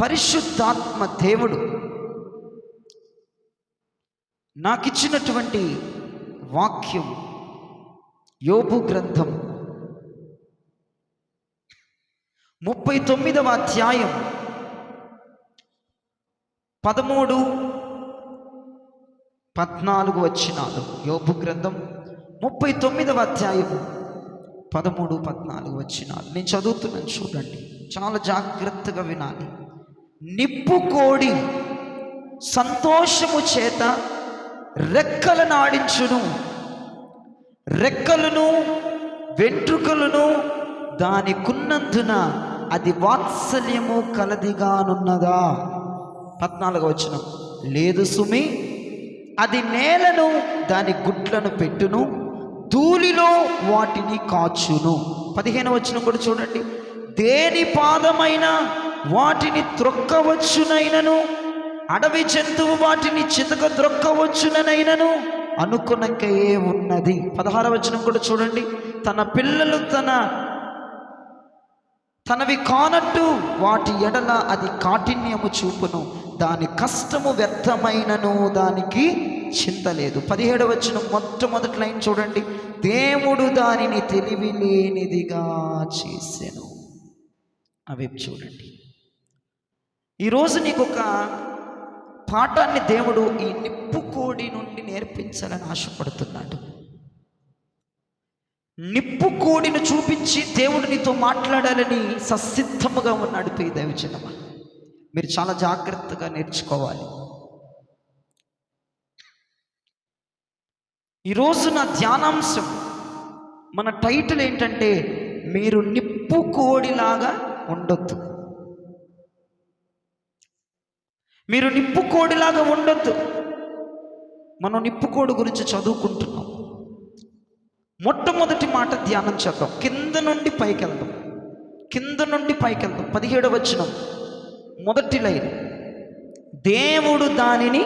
పరిశుద్ధాత్మ దేవుడు నాకిచ్చినటువంటి వాక్యం యోబు గ్రంథం 39వ అధ్యాయం 13, 14 వచనాలు. యోబు గ్రంథం 39వ అధ్యాయం 13, 14 వచనాలు నేను చదువుతున్నాను, చూడండి, చాలా జాగ్రత్తగా వినాలి. నిప్పు కోడి సంతోషము చేత రెక్కలను ఆడించును, రెక్కలను వెంట్రుకలను దానికున్నందున అది వాత్సల్యము కలదిగానున్నదా? 14వ వచనం, లేదు సుమి, అది నేలను దాని గుడ్లను పెట్టును, ధూళిలో వాటిని కాచును. 15వ వచనం కూడా చూడండి, దేని పాదమైన వాటిని త్రొక్కవచ్చునైనను, అడవి జంతువు వాటిని చితక త్రొక్కవచ్చునైనను అనుకునకయే ఉన్నది. 16వ వచనం కూడా చూడండి, తన పిల్లలు తనవి కానట్టు వాటి ఎడల అది కాఠిన్యము చూపును, దాని కష్టము వ్యర్థమైనను దానికి చింత లేదు. 17వ వచనం మొట్టమొదటి లైన్ చూడండి, దేవుడు దానిని తెలివి లేనిదిగా చేసెను. అవి చూడండి, ఈరోజు నీకు ఒక పాఠాన్ని దేవుడు ఈ నిప్పు కోడి నుండి నేర్పించాలని ఆశపడుతున్నాడు. నిప్పు కోడిని చూపించి దేవుడు నీతో మాట్లాడాలని ససిద్ధముగా ఉన్నాడు. ప్రియ దైవజనమా, మీరు చాలా జాగ్రత్తగా నేర్చుకోవాలి. ఈరోజు నా ధ్యానాంశం, మన టైటిల్ ఏంటంటే, మీరు నిప్పు కోడిలాగా ఉండొద్దు. మీరు నిప్పు కోడిలాగా ఉండొద్దు. మనం నిప్పు కోడి గురించి చదువుకుంటున్నాం. మొట్టమొదటి మాట ధ్యానం చేద్దాం, కింద నుండి పైకి వెళ్దాం. 17వ వచనం మొదటి లైన్, దేవుడు దానిని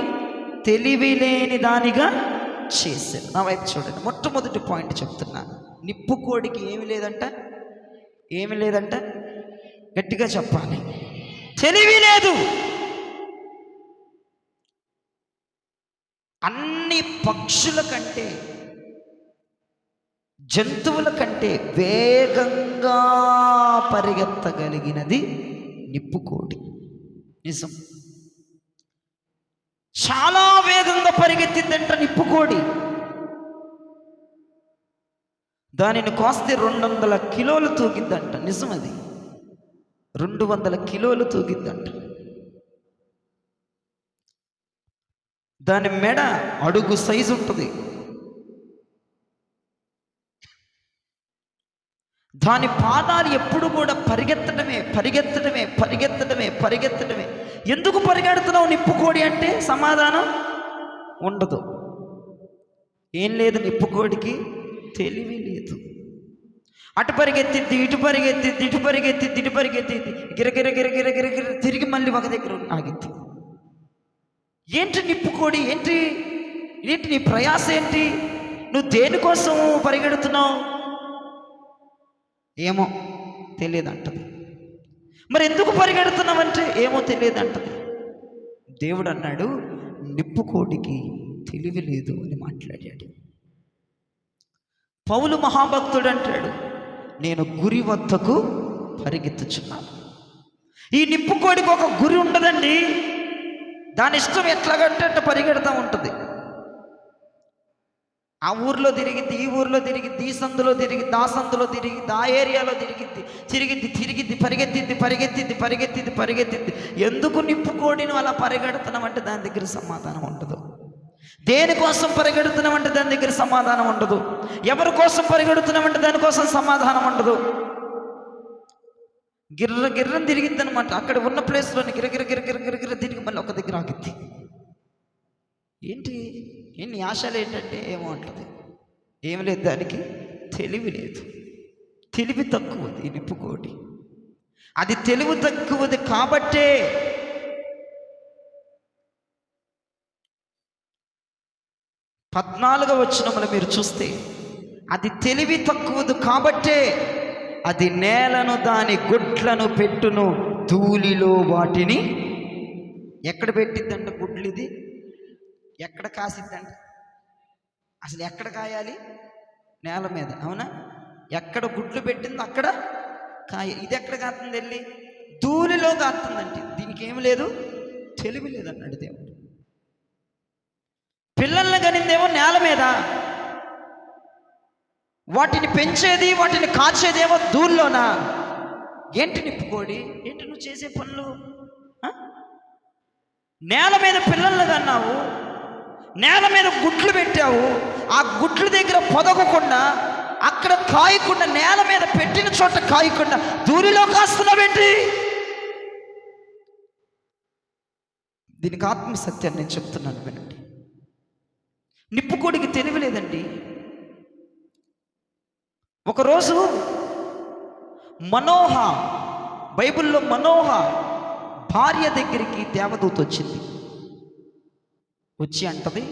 తెలివి లేని దానిగా చేశాడు. నా వైపు చూడండి, మొట్టమొదటి పాయింట్ చెప్తున్నాను. నిప్పు కోడికి ఏమి లేదంట, గట్టిగా చెప్పాలి, తెలివి లేదు. అన్ని పక్షుల కంటే, జంతువుల కంటే వేగంగా పరిగెత్తగలిగినది నిప్పు కోడి. నిజం, చాలా వేగంగా పరిగెత్తిందంట నిప్పు కోడి. దానిని కోస్తే 200 కిలోలు తూగిద్దంట. నిజం, అది 200 కిలోలు తూగిద్దంట. దాని మెడ అడుగు సైజు ఉంటుంది. దాని పాదాలు ఎప్పుడు కూడా పరిగెత్తడమే. ఎందుకు పరిగెడుతున్నావు నిప్పు కోడి అంటే సమాధానం ఉండదు. ఏం లేదు, నిప్పు కోడికి తెలివి లేదు. అటు పరిగెత్తిద్ది, ఇటు పరిగెత్తిద్ది, గిరగిర తిరిగి మళ్ళీ ఒక దగ్గర ఆగిద్ది. ఏంటి నిప్పు కోడి? ఏంటి నీ ప్రయాస ఏంటి? నువ్వు దేనికోసం పరిగెడుతున్నావు? ఏమో తెలియదంటది. మరి ఎందుకు పరిగెడుతున్నావంటే ఏమో తెలియదంటది. దేవుడు అన్నాడు, నిప్పు కోడికి తెలివి లేదు అని మాట్లాడాడు. పౌలు మహాభక్తుడు అంటాడు, నేను గురి వద్దకు పరిగెత్తుచున్నాను. ఈ నిప్పు కోడికి ఒక గురి ఉండదండి. దాని ఇష్టం ఎట్లాగంటే అట్లా పరిగెడతా ఉంటుంది. ఆ ఊర్లో తిరిగిద్ది, ఈ ఊర్లో తిరిగిద్ది, ఈ సందులో తిరిగిద్ది, ఆ సందులో తిరిగిద్ది, ఆ ఏరియాలో తిరిగిద్ది, పరిగెత్తిద్ది. ఎందుకు నిప్పు కోడిని అలా పరిగెడుతున్నామంటే దాని దగ్గర సమాధానం ఉండదు. దేనికోసం పరిగెడుతున్నామంటే దాని దగ్గర సమాధానం ఉండదు. ఎవరి కోసం పరిగెడుతున్నామంటే దానికోసం సమాధానం ఉండదు. గిర్రం తిరిగిద్ది అనమాట. అక్కడ ఉన్న ప్లేస్లోని గిరగిర తిరిగి మళ్ళీ ఒక దగ్గర ఆగిద్ది. ఏంటి ఆశలు ఏంటంటే ఏమో అంటది. ఏమి లేదు, దానికి తెలివి లేదు. తెలివి తక్కువది ఈ నిప్పు కోడి. అది తెలివి తక్కువది కాబట్టే 14వ వచనంలో మీరు చూస్తే, అది తెలివి తక్కువది కాబట్టే అది నేలను దాని గుడ్లను పెట్టును, ధూళిలో వాటిని ఎక్కడ పెట్టిద్దంట గుడ్లు? ఇది ఎక్కడ కాసిద్దంట? అసలు ఎక్కడ కాయాలి? నేల మీద, అవునా? ఎక్కడ గుడ్లు పెట్టిందో అక్కడ కాయ. ఇది ఎక్కడ కాస్తుంది? వెళ్ళి ధూళిలో కాస్తుందంటే దీనికి ఏమి లేదు, తెలివి లేదన్నాడు దేవుడు. పిల్లల్ని కనిందేమో నేల మీద, వాటిని పెంచేది వాటిని కాచేదేమో ధూళిలోనా? ఏంటి నిప్పుకోడి? ఏంటి నువ్వు చేసే పనులు? నేల మీద పిల్లల్ని కన్నావు, నేల మీద గుడ్లు పెట్టావు, ఆ గుడ్ల దగ్గర పొదగకుండా, అక్కడ కాయకుండా, నేల మీద పెట్టిన చోట కాయకుండా ధూళిలో కాస్తున్నావేంటి? దీనికి ఆత్మ సత్యాన్ని నేను చెప్తున్నాను, వినండి. నిప్పుకోడికి తెలివి లేదండి. ఒకరోజు మనోహ, బైబిల్లో మనోహ భార్య దగ్గరికి దేవదూత వచ్చింది. వచ్చి అంటది,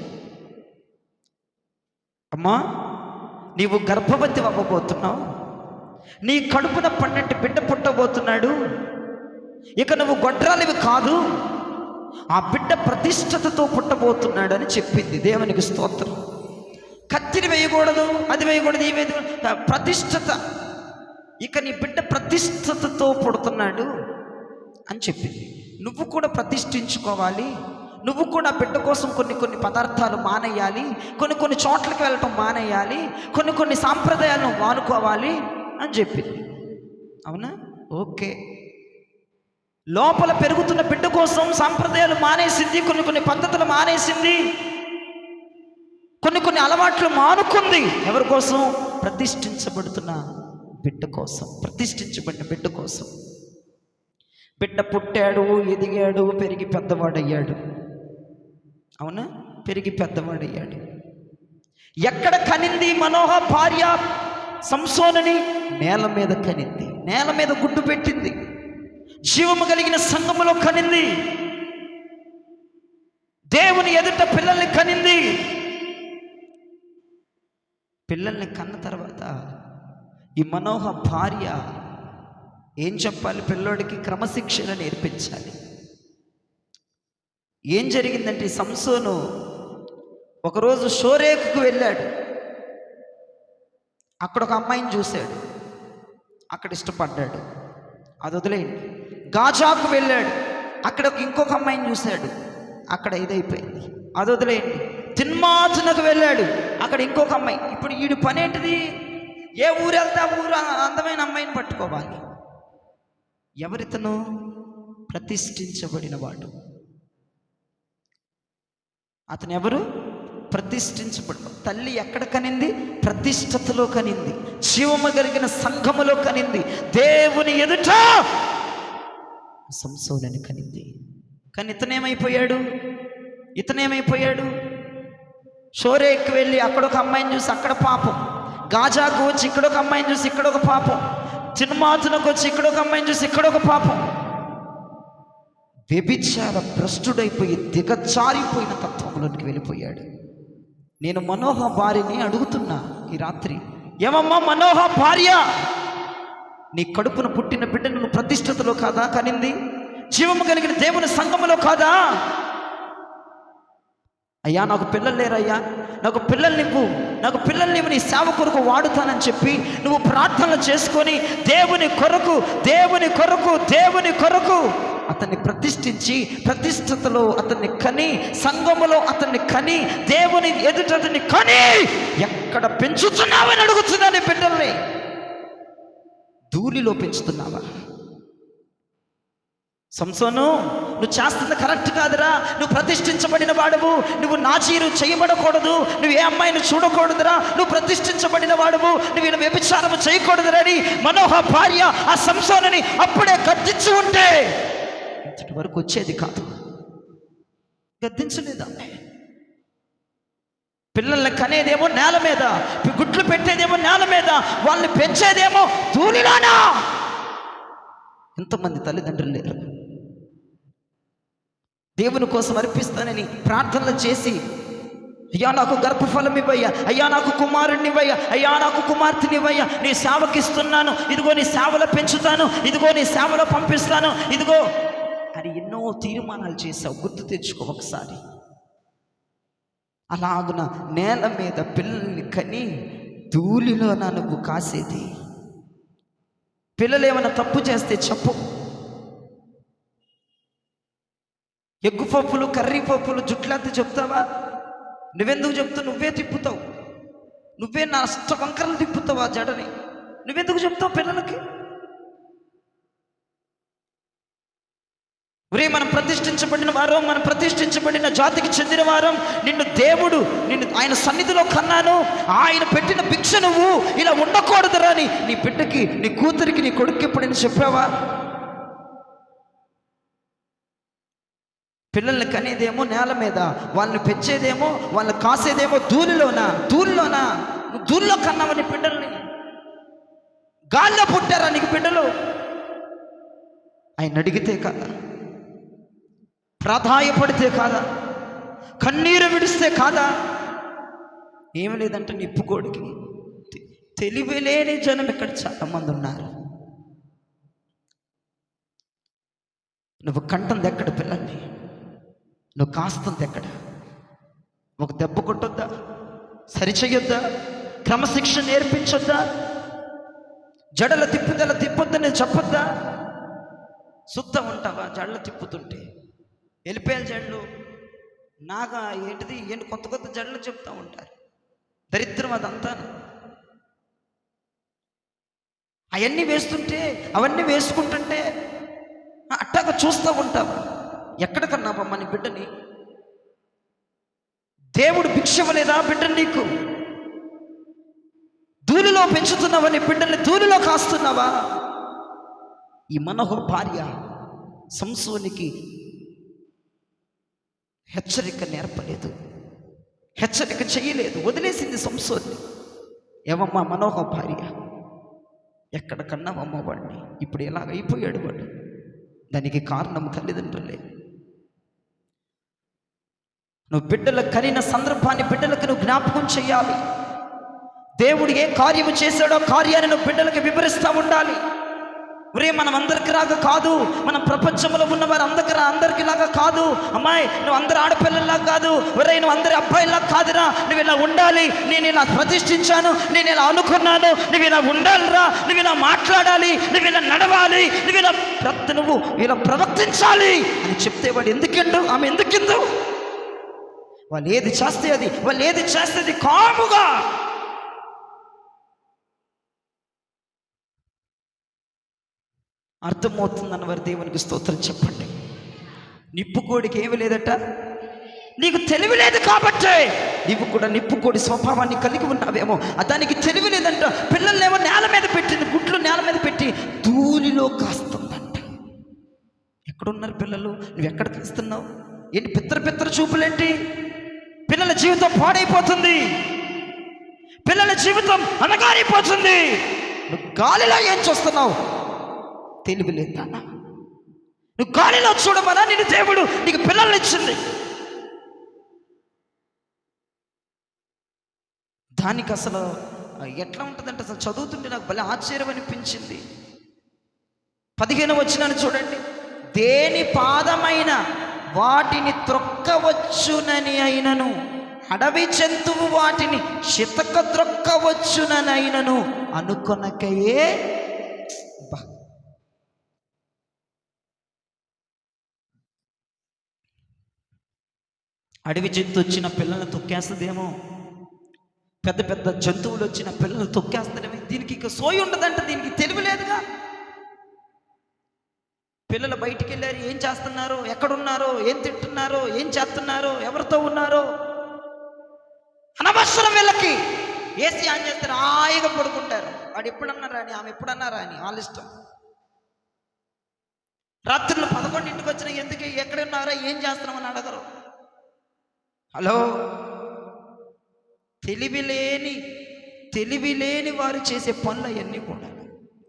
అమ్మా, నీవు గర్భవతి అవ్వబోతున్నావు, నీ కడుపున 12 బిడ్డ పుట్టబోతున్నాడు, ఇక నువ్వు గొడ్రాలివి కాదు, ఆ బిడ్డ ప్రతిష్టతతో పుట్టబోతున్నాడు అని చెప్పింది. దేవునికి స్తోత్రం. కత్తిని వేయకూడదు, అది వేయకూడదు, ఈ ప్రతిష్టత, ఇక నీ బిడ్డ ప్రతిష్టతతో పుడుతున్నాడు అని చెప్పింది. నువ్వు కూడా ప్రతిష్ఠించుకోవాలి, నువ్వు కూడా బిడ్డ కోసం కొన్ని పదార్థాలు మానేయాలి, కొన్ని చోట్లకి వెళ్ళటం మానేయాలి, కొన్ని సాంప్రదాయాలను మానుకోవాలి అని చెప్పింది. అవునా? ఓకే. లోపల పెరుగుతున్న బిడ్డ కోసం సాంప్రదాయాలు మానేసింది, కొన్ని పద్ధతులు మానేసింది, కొన్ని అలవాట్లు మానుకుంది. ఎవరి కోసం? ప్రతిష్ఠించబడుతున్న బిడ్డ కోసం, ప్రతిష్ఠించబడిన బిడ్డ కోసం. బిడ్డ పుట్టాడు, ఎదిగాడు, పెరిగి పెద్దవాడయ్యాడు. అవునా? పెరిగి పెద్దవాడయ్యాడు. ఎక్కడ కనింది మనోహ భార్య సంసోనుని? నేల మీద కనింది, నేల మీద గుడ్డు పెట్టింది, జీవము కలిగిన సంఘములో కనింది, దేవుని ఎదుట పిల్లల్ని కనింది. పిల్లల్ని కన్న తర్వాత ఈ మనోహ భార్య ఏం చెప్పాలి? పిల్లోడికి క్రమశిక్షణ నేర్పించాలి. ఏం జరిగిందంటే, సంసోను ఒకరోజు షోరేకుకు వెళ్ళాడు. అక్కడ ఒక అమ్మాయిని చూశాడు, అక్కడ ఇష్టపడ్డాడు, అది వదిలేయండి. గాజాకు వెళ్ళాడు, అక్కడ ఇంకొక అమ్మాయిని చూశాడు, అక్కడ ఇదైపోయింది, అది వదిలేయండి. తిన్మాతునకు వెళ్ళాడు, అక్కడ ఇంకొక అమ్మాయి. ఇప్పుడు వీడి పని ఏంటిది? ఏ ఊరు వెళ్తే ఆ ఊరు అందమైన అమ్మాయిని పట్టుకోవాలి. ఎవరితను? ప్రతిష్ఠించబడిన వాడు. అతను ఎవరు? ప్రతిష్ఠించబడి. తల్లి ఎక్కడ కనింది? ప్రతిష్టతలో కనింది, జీవము కలిగిన సంఘములో కనింది, దేవుని ఎదుట సంసోనుని కనింది. కానీ ఇతనేమైపోయాడు? షోరేకి వెళ్ళి అక్కడ ఒక అమ్మాయిని చూసి అక్కడ పాపం, గాజాకు వచ్చి ఇక్కడ ఒక అమ్మాయిని చూసి ఇక్కడ ఒక పాపం, చిన్మాతునకు వచ్చి ఇక్కడ ఒక అమ్మాయిని చూసి ఇక్కడ ఒక పాపం. వ్యభిచార భ్రష్టుడైపోయి దిగజారిపోయిన తత్వంలోనికి వెళ్ళిపోయాడు. నేను మనోహ భార్యని అడుగుతున్నా ఈ రాత్రి, ఏమమ్మా మనోహ భార్య, నీ కడుపున పుట్టిన బిడ్డను నువ్వు ప్రతిష్టతలో కాదా కనింది? జీవము కలిగిన దేవుని సంఘములో కాదా? అయ్యా, నాకు పిల్లలు లేరయ్యా, నాకు పిల్లల్ని నీ సేవ కొరకు వాడుతానని చెప్పి నువ్వు ప్రార్థనలు చేసుకొని దేవుని కొరకు అతన్ని ప్రతిష్ఠించి ప్రతిష్టతలో అతన్ని కని, సంఘములో అతన్ని కని, దేవుని ఎదుట అతన్ని కని ఎక్కడ పెంచుతున్నావని అడుగుతున్నా. నీ బిడ్డల్ని ధూళిలో పెంచుతున్నావా? సంసోను, నువ్వు చేస్తుంది కరెక్ట్ కాదురా, నువ్వు ప్రతిష్ఠించబడిన వాడువు, నువ్వు నాచీరు చేయబడకూడదు, నువ్వు ఏ అమ్మాయిని చూడకూడదురా, నువ్వు ప్రతిష్ఠించబడిన వాడువు, నువ్వు ఇలా వ్యభిచారము చేయకూడదురని మనోహ భార్య ఆ సంసోనుని అప్పుడే గద్దించి ఉంటే ఇంతటి వరకు వచ్చేది కాదు. గద్దించలేదా? పిల్లల్ని కనేదేమో నేల మీద, గుడ్లు పెట్టేదేమో నేల మీద, వాళ్ళని పెంచేదేమో ధూళిలోనా. ఎంతమంది తల్లిదండ్రులు లేరు? దేవుని కోసం అర్పిస్తానని ప్రార్థనలు చేసి అయ్యా నాకు గర్భఫలం ఇవ్వయ్యా, అయ్యా నాకు కుమారుడిని ఇవ్వయ్యా, అయ్యా నాకు కుమార్తెని ఇవ్వయ్యా, నీ సేవకి ఇస్తున్నాను, ఇదిగో నీ సేవలో పెంచుతాను, ఇదిగో నీ సేవలో పంపిస్తాను, ఇదిగో అని ఎన్నో తీర్మానాలు చేసావు. గుర్తు తెచ్చుకో ఒకసారి. అలాగున నేల మీద పిల్లల్ని కని ధూళిలో నువ్వు కాసేది. పిల్లలు ఏమైనా తప్పు చేస్తే చెప్పు. ఎగ్గు పప్పులు, కర్రీ పప్పులు, జుట్లంతా చెప్తావా? నువ్వెందుకు చెప్తావు? నువ్వే తిప్పుతావు, నువ్వే నష్ట వంకరలు తిప్పుతావు ఆ జడని. నువ్వెందుకు చెప్తావు పిల్లలకి? ఒరే, మనం ప్రతిష్ఠించబడిన వారం, మనం ప్రతిష్ఠించబడిన జాతికి చెందిన వారం, నిన్ను దేవుడు ఆయన సన్నిధిలో కన్నాను, ఆయన పెట్టిన భిక్ష నువ్వు ఇలా ఉండకూడదురా అని నీ బిడ్డకి, నీ కూతురికి, నీ కొడుక్కి ఎప్పుడైనా చెప్పావా? పిల్లల్ని కనేదేమో నేల మీద, వాళ్ళని పెంచేదేమో, వాళ్ళని కాసేదేమో ధూళిలోనా. నువ్వు ధూళిలో కన్నావా నీ బిడ్డల్ని? గాల్లో పుట్టారా నీకు బిడ్డలు? ఆయన అడిగితే కాదా, ప్రాధాయపడితే కాదా, కన్నీరు విడిస్తే కాదా? ఏమి లేదంటే నిప్పుకోడికి తెలివిలేని జనం ఇక్కడ చాలా మంది ఉన్నారు. నువ్వు కంటుంది ఎక్కడ పిల్లల్ని? నువ్వు కాస్తుంది ఎక్కడ? ఒక దెబ్బ కొట్టొద్దా? సరిచెయ్యొద్దా? క్రమశిక్షణ నేర్పించొద్దా? జడల తిప్పొద్దని చెప్పొద్దా? శుద్ధ ఉంటావా జడలు తిప్పుతుంటే? వెళ్ళిపోయాలి జడలు నాగా ఏంటిది కొత్త జడలు చెప్తూ ఉంటారు. దరిద్రం అదంతా. అవన్నీ వేసుకుంటుంటే అట్టాగా చూస్తూ ఉంటావా? ఎక్కడికన్నావమ్మా నీ బిడ్డని? దేవుడు భిక్ష ఇవ్వలేదా బిడ్డని నీకు? ధూళిలో పెంచుతున్నావా నీ బిడ్డల్ని? ధూళిలో కాస్తున్నావా? ఈ మనోహ భార్య సంసోనికి హెచ్చరిక నేర్పలేదు, హెచ్చరిక చేయలేదు, వదిలేసింది సంసోన్ని. ఏమమ్మా మనోహ భార్య, ఎక్కడ కన్నావమ్మ వాడిని? ఇప్పుడు ఎలాగైపోయాడు వాడు? దానికి కారణం తల్లిదండ్రులే. నువ్వు బిడ్డలకు కనిన సందర్భాన్ని బిడ్డలకు నువ్వు జ్ఞాపకం చేయాలి. దేవుడు ఏ కార్యము చేశాడో కార్యాన్ని నువ్వు బిడ్డలకి వివరిస్తూ ఉండాలి. ఒరే, మనం అందరికి లాగా కాదు, మన ప్రపంచంలో ఉన్నవారు అందరికి లాగా కాదు. అమ్మాయి, నువ్వు అందరు ఆడపిల్లల్లాగా కాదు. ఒరే, నువ్వు అందరి అబ్బాయిలాగా కాదురా. నువ్వు ఇలా ఉండాలి, నేను ఇలా ప్రతిష్ఠించాను, నేను ఇలా అనుకున్నాను, నువ్వు ఇలా ఉండాలిరా, నువ్వు ఇలా మాట్లాడాలి, నువ్వు ఇలా నడవాలి, నువ్వు ఇలా ప్రవర్తించాలి అని చెప్తే వాడు ఎందుకెండు, ఆమె ఎందుకెందు? వాళ్ళు ఏది చేస్తే అది కాముగా. అర్థమవుతుందన్న వారి దేవునికి స్తోత్రం చెప్పండి. నిప్పుకోడికి ఏమి లేదట, నీకు తెలివి లేదు కాబట్టి నీవు కూడా నిప్పుకోడి స్వభావాన్ని కలిగి ఉన్నావేమో. దానికి తెలివి లేదంట. పిల్లల్నేమో నేల మీద పెట్టింది, గుడ్లు నేల మీద పెట్టి ధూళిలో కాస్తుందంట. ఎక్కడున్నారు పిల్లలు? నువ్వు ఎక్కడ కాస్తున్నావు? ఏంటి పిత్తర చూపులేంటి? పిల్లల జీవితం పాడైపోతుంది, పిల్లల జీవితం అనగారిపోతుంది. నువ్వు గాలిలో ఏం చూస్తున్నావు? తెలివి లేదా? నువ్వు గాలిలో చూడమన్నా నేను దేవుడు నీకు పిల్లల్ని ఇచ్చింది. దానికి అసలు ఎట్లా ఉంటుందంటే, అసలు చదువుతుంటే నాకు భలే ఆశ్చర్యం అనిపించింది. 15వ వచనాన్ని చూడండి. దేని పాదమైన వాటిని త్రొక్కవచ్చునని అయినను, అడవి జంతువు వాటిని చితక త్రొక్కవచ్చుననైనను అనుకొనకయే. అడవి జంతువు వచ్చిన పిల్లల్ని తొక్కేస్తుందేమో, పెద్ద జంతువులు వచ్చిన పిల్లల్ని తొక్కేస్తాడేమో. దీనికి ఇక సోయి ఉండదంట, దీనికి తెలివి లేదుగా. పిల్లలు బయటికి వెళ్ళారు, ఏం చేస్తున్నారు, ఎక్కడున్నారో, ఏం తింటున్నారో, ఏం చేస్తున్నారో, ఎవరితో ఉన్నారో అనవసరం. వీళ్ళకి ఏసీ ఆన్ చేస్తారు, హాయిగా పడుకుంటారు. వాడు ఎప్పుడన్నా రాని, ఆమె ఎప్పుడన్నా రాని, వాళ్ళ ఇష్టం. రాత్రులు 11ంటికి వచ్చిన ఎందుకు, ఎక్కడున్నారా, ఏం చేస్తున్నామని అడగరు. హలో, తెలివి లేని వారు చేసే పనులు అవన్నీ కూడా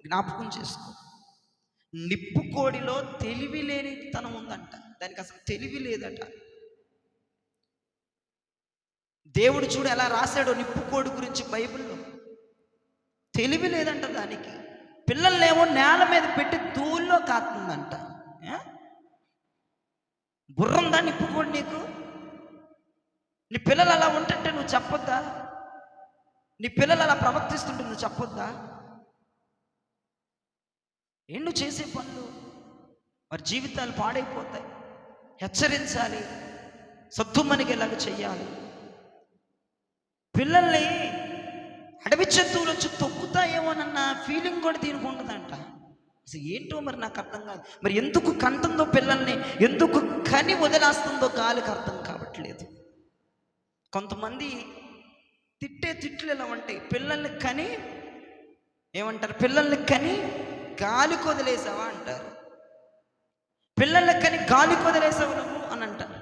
జ్ఞాపకం చేసుకో. నిప్పుకోడిలో తెలివి లేనితనం ఉందంట, దానికి అసలు తెలివి లేదట. దేవుడు చూడు ఎలా రాశాడో నిప్పుకోడి గురించి బైబిల్లో. తెలివి లేదంట దానికి. పిల్లల్నేమో నేల మీద పెట్టి ధూళిలో కాస్తుందంట. బుర్రందా నిప్పుకోడి నీకు? నీ పిల్లలు అలా ఉంటుంటే నువ్వు చెప్పొద్దా? నీ పిల్లలు అలా ప్రవర్తిస్తుంటే నువ్వు చెప్పొద్దా? ఏం నువ్వు చేసే పనులు? వారి జీవితాలు పాడైపోతాయి. హెచ్చరించాలి, సద్దుమణిగేలాగా చెయ్యాలి. పిల్లల్ని అడవి జంతువులు వచ్చి తొక్కుతాయేమోనన్న ఫీలింగ్ కూడా దీనికి ఉండదంట. అసలు ఏంటో మరి నాకు అర్థం కాదు. మరి ఎందుకు కంటుందో పిల్లల్ని, ఎందుకు కని వదిలేస్తుందో గాలికి అర్థం కావట్లేదు. కొంతమంది తిట్టే తిట్లు ఎలా ఉంటాయి, పిల్లల్ని కని ఏమంటారు, పిల్లల్ని కని గాలికి వదిలేసావా అంటారు. పిల్లల్ని కని గాలికి వదిలేసావు నువ్వు అని అంటారు.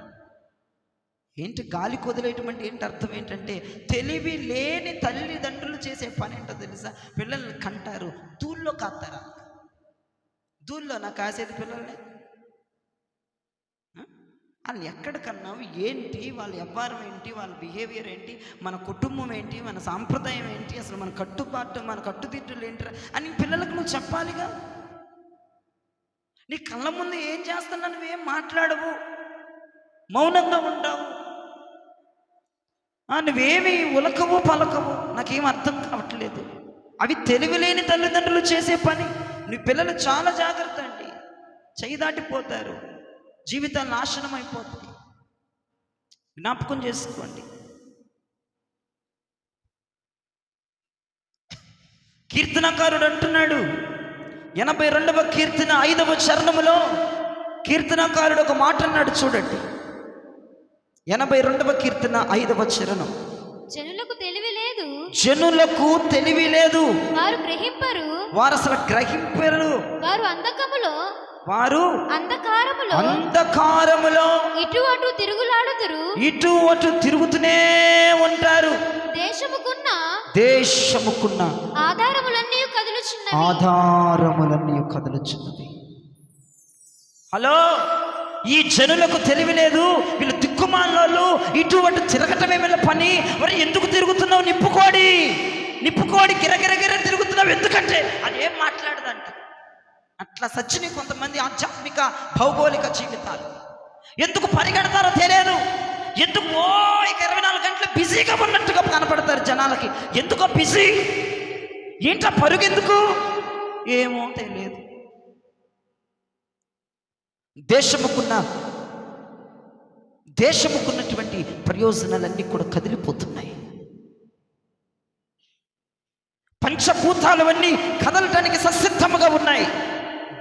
ఏంటి గాలికి వదిలేయటం అంటే ఏంటి? అర్థం ఏంటంటే తెలివి లేని తల్లిదండ్రులు చేసే పని ఏంటో తెలుసా? పిల్లల్ని కంటారు, ధూళ్ళో కాస్తారా. ధూళ్ళో నాకు కాసేది పిల్లల్ని. వాళ్ళు ఎక్కడ కన్నావు ఏంటి, వాళ్ళ వ్యవహారం ఏంటి, వాళ్ళ బిహేవియర్ ఏంటి, మన కుటుంబం ఏంటి, మన సాంప్రదాయం ఏంటి, అసలు మన కట్టుబాటు, మన కట్టుదిట్టులు ఏంటి అని పిల్లలకు నువ్వు చెప్పాలిగా. నీ కళ్ళ ముందు ఏం చేస్తున్నా నువ్వేం మాట్లాడవు, మౌనంగా ఉంటావు. నువ్వేమి ఉలకవు పలకవు. నాకేం అర్థం కావట్లేదు. అవి తెలివిలేని తల్లిదండ్రులు చేసే పని. నీ పిల్లలు చాలా జాగ్రత్త అండి. చెయ్యి దాటిపోతారు, జీవితాలు నాశనం అయిపోతాయి. జ్ఞాపకం చేసుకోండి. కీర్తనకారుడు అంటున్నాడు, 82వ కీర్తన 5వ చరణములో కీర్తనకారుడు ఒక మాట అన్నాడు చూడండి. 82వ కీర్తన 5వ చరణం. జనులకు తెలివి లేదు, జనులకు తెలివి లేదు, వారు గ్రహింపరు, వారు అసలు గ్రహింపరు. వారు అంధకారములో ఇటు అటు తిరుగులాడుదురు, ఇటు అటు తిరుగుతూనే ఉంటారు. దేశముకున్న ఆధారములన్నీ కదులుచున్నవి. హలో, ఈ జనులకు తెలివి లేదు, వీళ్ళు దిక్కుమాలలో ఇటు అటు తిరగటమే వీళ్ళ పని. మరి ఎందుకు తిరుగుతున్నావు? నిప్పుకోడి గిరగిరగిర తిరుగుతున్నావు ఎందుకంటే అదేం మాట్లాడదంట. అట్లా సచ్చిని కొంతమంది ఆధ్యాత్మిక భౌగోళిక జీవితాలు. ఎందుకు పరిగెడతారో తెలియదు. ఎందుకు 24 గంటలు బిజీగా ఉన్నట్టుగా కనపడతారు జనాలకి. ఎందుకో బిజీ, ఏంటో పరుగెందుకు ఏమో తెలియదు. దేశముకున్నటువంటి ప్రయోజనాలన్నీ కూడా కదిలిపోతున్నాయి. పంచభూతాలవన్నీ కదలటానికి ససిద్ధముగా ఉన్నాయి.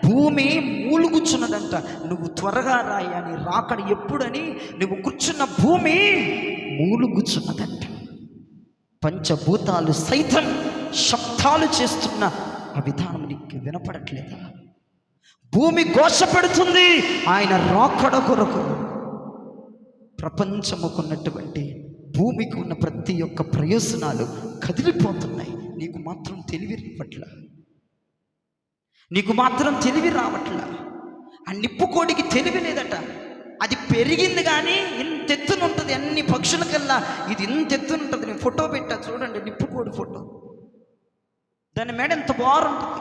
భూమి మూలుగుచున్నదంట. నువ్వు త్వరగా రాయి అని రాకడ ఎప్పుడని నువ్వు కూర్చున్న భూమి మూలుగుచున్నదంట. పంచభూతాలు సైతం శబ్దాలు చేస్తున్న ఆ విధానం నీకు వినపడట్లేదా? భూమి ఘోష పెడుతుంది ఆయన రాకడ కొరకు. ప్రపంచముకున్నటువంటి భూమికి ఉన్న ప్రతి ఒక్క ప్రయోజనాలు కదిలిపోతున్నాయి. నీకు మాత్రం తెలివి రావట్లా, నీకు మాత్రం తెలివి రావట్లా. ఆ నిప్పుకోడికి తెలివి లేదట. అది పెరిగింది కానీ ఇంత ఎత్తున ఉంటుంది. అన్ని పక్షులకల్లా ఇది ఇంత ఎత్తున ఉంటుంది. నేను ఫోటో పెట్టా చూడండి, నిప్పుకోడి ఫోటో. దాని మేడ ఎంత బాగుంటుంది.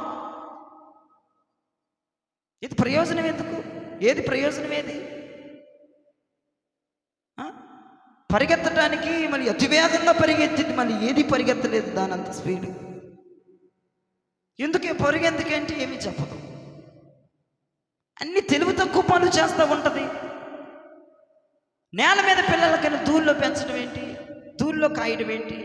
ఇది ప్రయోజనం ఎందుకు? ఏది ప్రయోజనం? ఏది పరిగెత్తడానికి మళ్ళీ అతివేగంగా పరిగెత్తింది, మళ్ళీ ఏది పరిగెత్తలేదు దాని అంత స్పీడ్. ఎందుకే పరిగెందుకేంటి ఏమీ చెప్పదు. అన్ని తెలివి తక్కువ పనులు చేస్తూ ఉంటుంది. నేల మీద పిల్లలకైనా ధూళిలో పెంచడం ఏంటి, ధూళిలో కాయడం ఏంటి?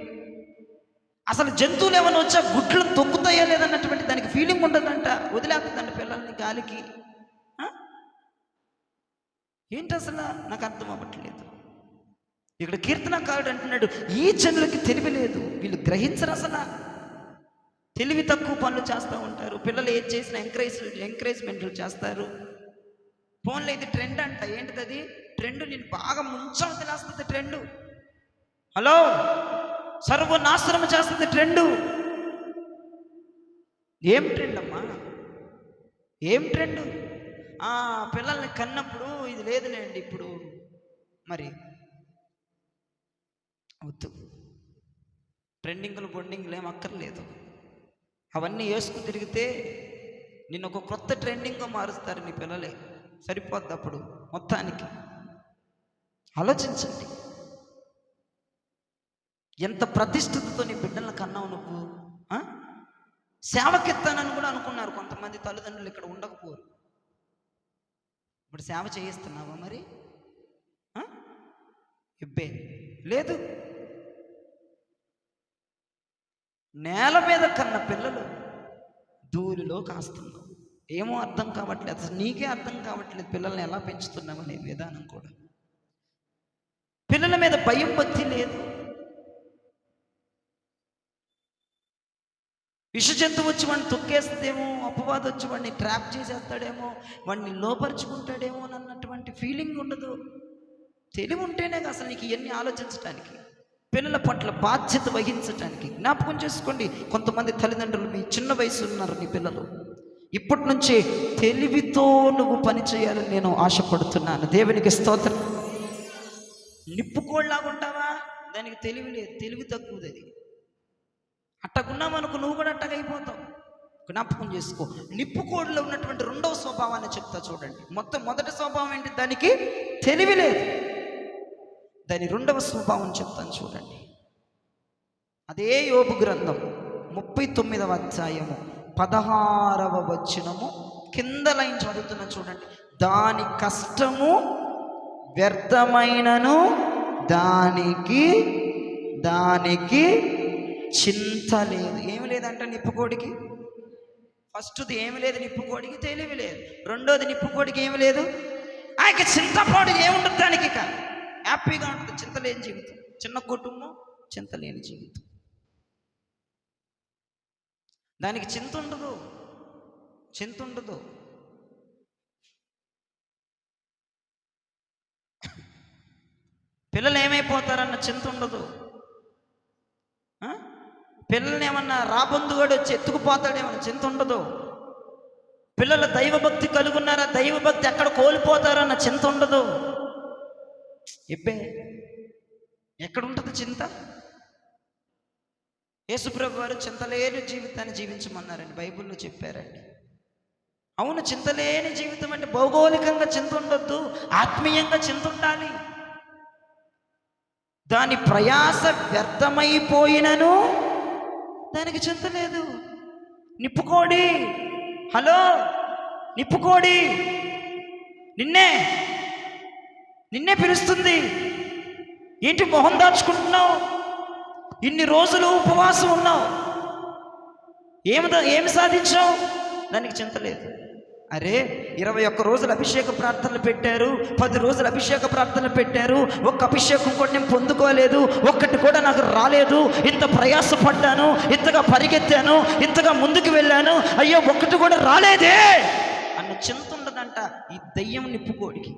అసలు జంతువులు ఏమైనా వచ్చా గుడ్లను తొక్కుతాయో లేదన్నటువంటి దానికి ఫీలింగ్ ఉండదంట. వదిలేస్తుందంట పిల్లల్ని గాలికి. ఏంటి అసలు నాకు అర్థం అవ్వట్లేదు. ఇక్కడ కీర్తనకారుడు అంటున్నాడు, ఈ జనులకి తెలివి లేదు, వీళ్ళు గ్రహించరు. అసలు తెలివి తక్కువ పనులు చేస్తూ ఉంటారు. పిల్లలు ఏది చేసినా ఎంకరేజ్మెంట్లు చేస్తారు. ఫోన్లో ఇది ట్రెండ్ అంట. ఏంటిది అది ట్రెండ్? నేను బాగా ముంచవతలేస్తుంది ట్రెండ్. హలో, సర్వనాశనం చేస్తుంది ట్రెండు. ఏం ట్రెండ్ అమ్మా? ఏం ట్రెండ్? పిల్లల్ని కన్నప్పుడు ఇది లేదులేండి ఇప్పుడు. మరి వద్దు. ట్రెండింగ్లు బొండింగ్లు ఏం అక్కర్లేదు. అవన్నీ వేసుకు తిరిగితే నిన్ను ఒక కొత్త ట్రెండింగ్గా మారుస్తారు నీ పిల్లలే. సరిపోద్ది అప్పుడు మొత్తానికి. ఆలోచించండి, ఎంత ప్రతిష్ఠితతో నీ బిడ్డలను కన్నావు నువ్వు. సేవకెత్తానని కూడా అనుకున్నారు కొంతమంది తల్లిదండ్రులు, ఇక్కడ ఉండకపోరు. ఇప్పుడు సేవ చేయిస్తున్నావా మరి? ఇబ్బే లేదు. నేల మీద కన్న పిల్లలు ధూళిలో కాస్తున్నావు. ఏమో అర్థం కావట్లేదు, అసలు నీకే అర్థం కావట్లేదు పిల్లల్ని ఎలా పెంచుతున్నామనే విధానం కూడా. పిల్లల మీద భయం భక్తి లేదు. విష జంతువు వచ్చి వాడిని తొక్కేస్తేమో, అపవాదం వచ్చి వాడిని ట్రాప్ చేసేస్తాడేమో, వాడిని లోపరుచుకుంటాడేమో అన్నటువంటి ఫీలింగ్ ఉండదు. తెలివి ఉంటేనే అసలు నీకు ఇవన్నీ ఆలోచించడానికి, పిల్లల పట్ల బాధ్యత వహించడానికి. జ్ఞాపకం చేసుకోండి, కొంతమంది తల్లిదండ్రులు మీ చిన్న వయసు ఉన్నారు, నీ పిల్లలు ఇప్పటి నుంచే తెలివితో నువ్వు పని చేయాలని నేను ఆశపడుతున్నాను. దేవునికి స్తోత్రం. నిప్పుకోళ్ళలాగా ఉంటావా? దానికి తెలివి లేదు, తెలివి తక్కువది. అది అట్టకున్నామనుకో నువ్వు కూడా అట్టగైపోతావు. జ్ఞాపకం చేసుకో. నిప్పుకోడిలో ఉన్నటువంటి రెండవ స్వభావాన్ని చెప్తా చూడండి. మొదటి స్వభావం ఏంటి? దానికి తెలివి లేదు. దాని రెండవ స్వభావం చెప్తాను చూడండి. అదే యోబు గ్రంథం 39వ అధ్యాయము 16వ వచనము కింద లైన్ చదువుతున్నా చూడండి. దాని కష్టము వ్యర్థమైనను దానికి చింత లేదు. ఏమి లేదంట నిప్పుకోడికి. ఫస్ట్ది ఏమి లేదు నిప్పుకోడికి, తెలివి లేదు. రెండోది నిప్పుకోడికి ఏమి లేదు, ఆయనకి చింతపోడు ఏముంటుంది దానికి. ఇక హ్యాపీగా ఉంటుంది, చింతలేని జీవితం. చిన్న కుటుంబం, చింతలేని జీవితం. దానికి చింత ఉండదు. పిల్లలు ఏమైపోతారన్న చింత ఉండదు. పిల్లల్ని ఏమన్నా రాబందుగాడు వచ్చి ఎత్తుకుపోతాడేమన్నా చింత ఉండదు. పిల్లలు దైవభక్తి కలుగున్నారా, దైవభక్తి ఎక్కడ కోల్పోతారన్న చింత ఉండదు. ఎక్కడ ఉంటుంది చింత? యేసుప్రభు వారు చింతలేని జీవితాన్ని జీవించమన్నారండి, బైబిల్లో చెప్పారండి. అవును, చింతలేని జీవితం అంటే భౌగోళికంగా చింత ఉండొద్దు, ఆత్మీయంగా చింత ఉండాలి. దాని ప్రయాస వ్యర్థమైపోయినను దానికి చింత లేదు. నిప్పుకోడి, హలో నిప్పుకోడి నిన్నే పిలుస్తుంది. ఏంటి మొహం దాచుకుంటున్నావు? ఇన్ని రోజులు ఉపవాసం ఉన్నావు, ఏమి సాధించావు? దానికి చింత లేదు. అరే 21 రోజులు అభిషేక ప్రార్థనలు పెట్టారు, 10 రోజులు అభిషేక ప్రార్థనలు పెట్టారు, ఒక్క అభిషేకం కూడా నేను పొందుకోలేదు, ఒక్కటి కూడా నాకు రాలేదు. ఇంత ప్రయాసపడ్డాను, ఇంతగా పరిగెత్తాను, ఇంతగా ముందుకు వెళ్ళాను, అయ్యో ఒక్కటి కూడా రాలేదే అన్న చింత ఉండదంట ఈ దయ్యం నిప్పుకోడికి.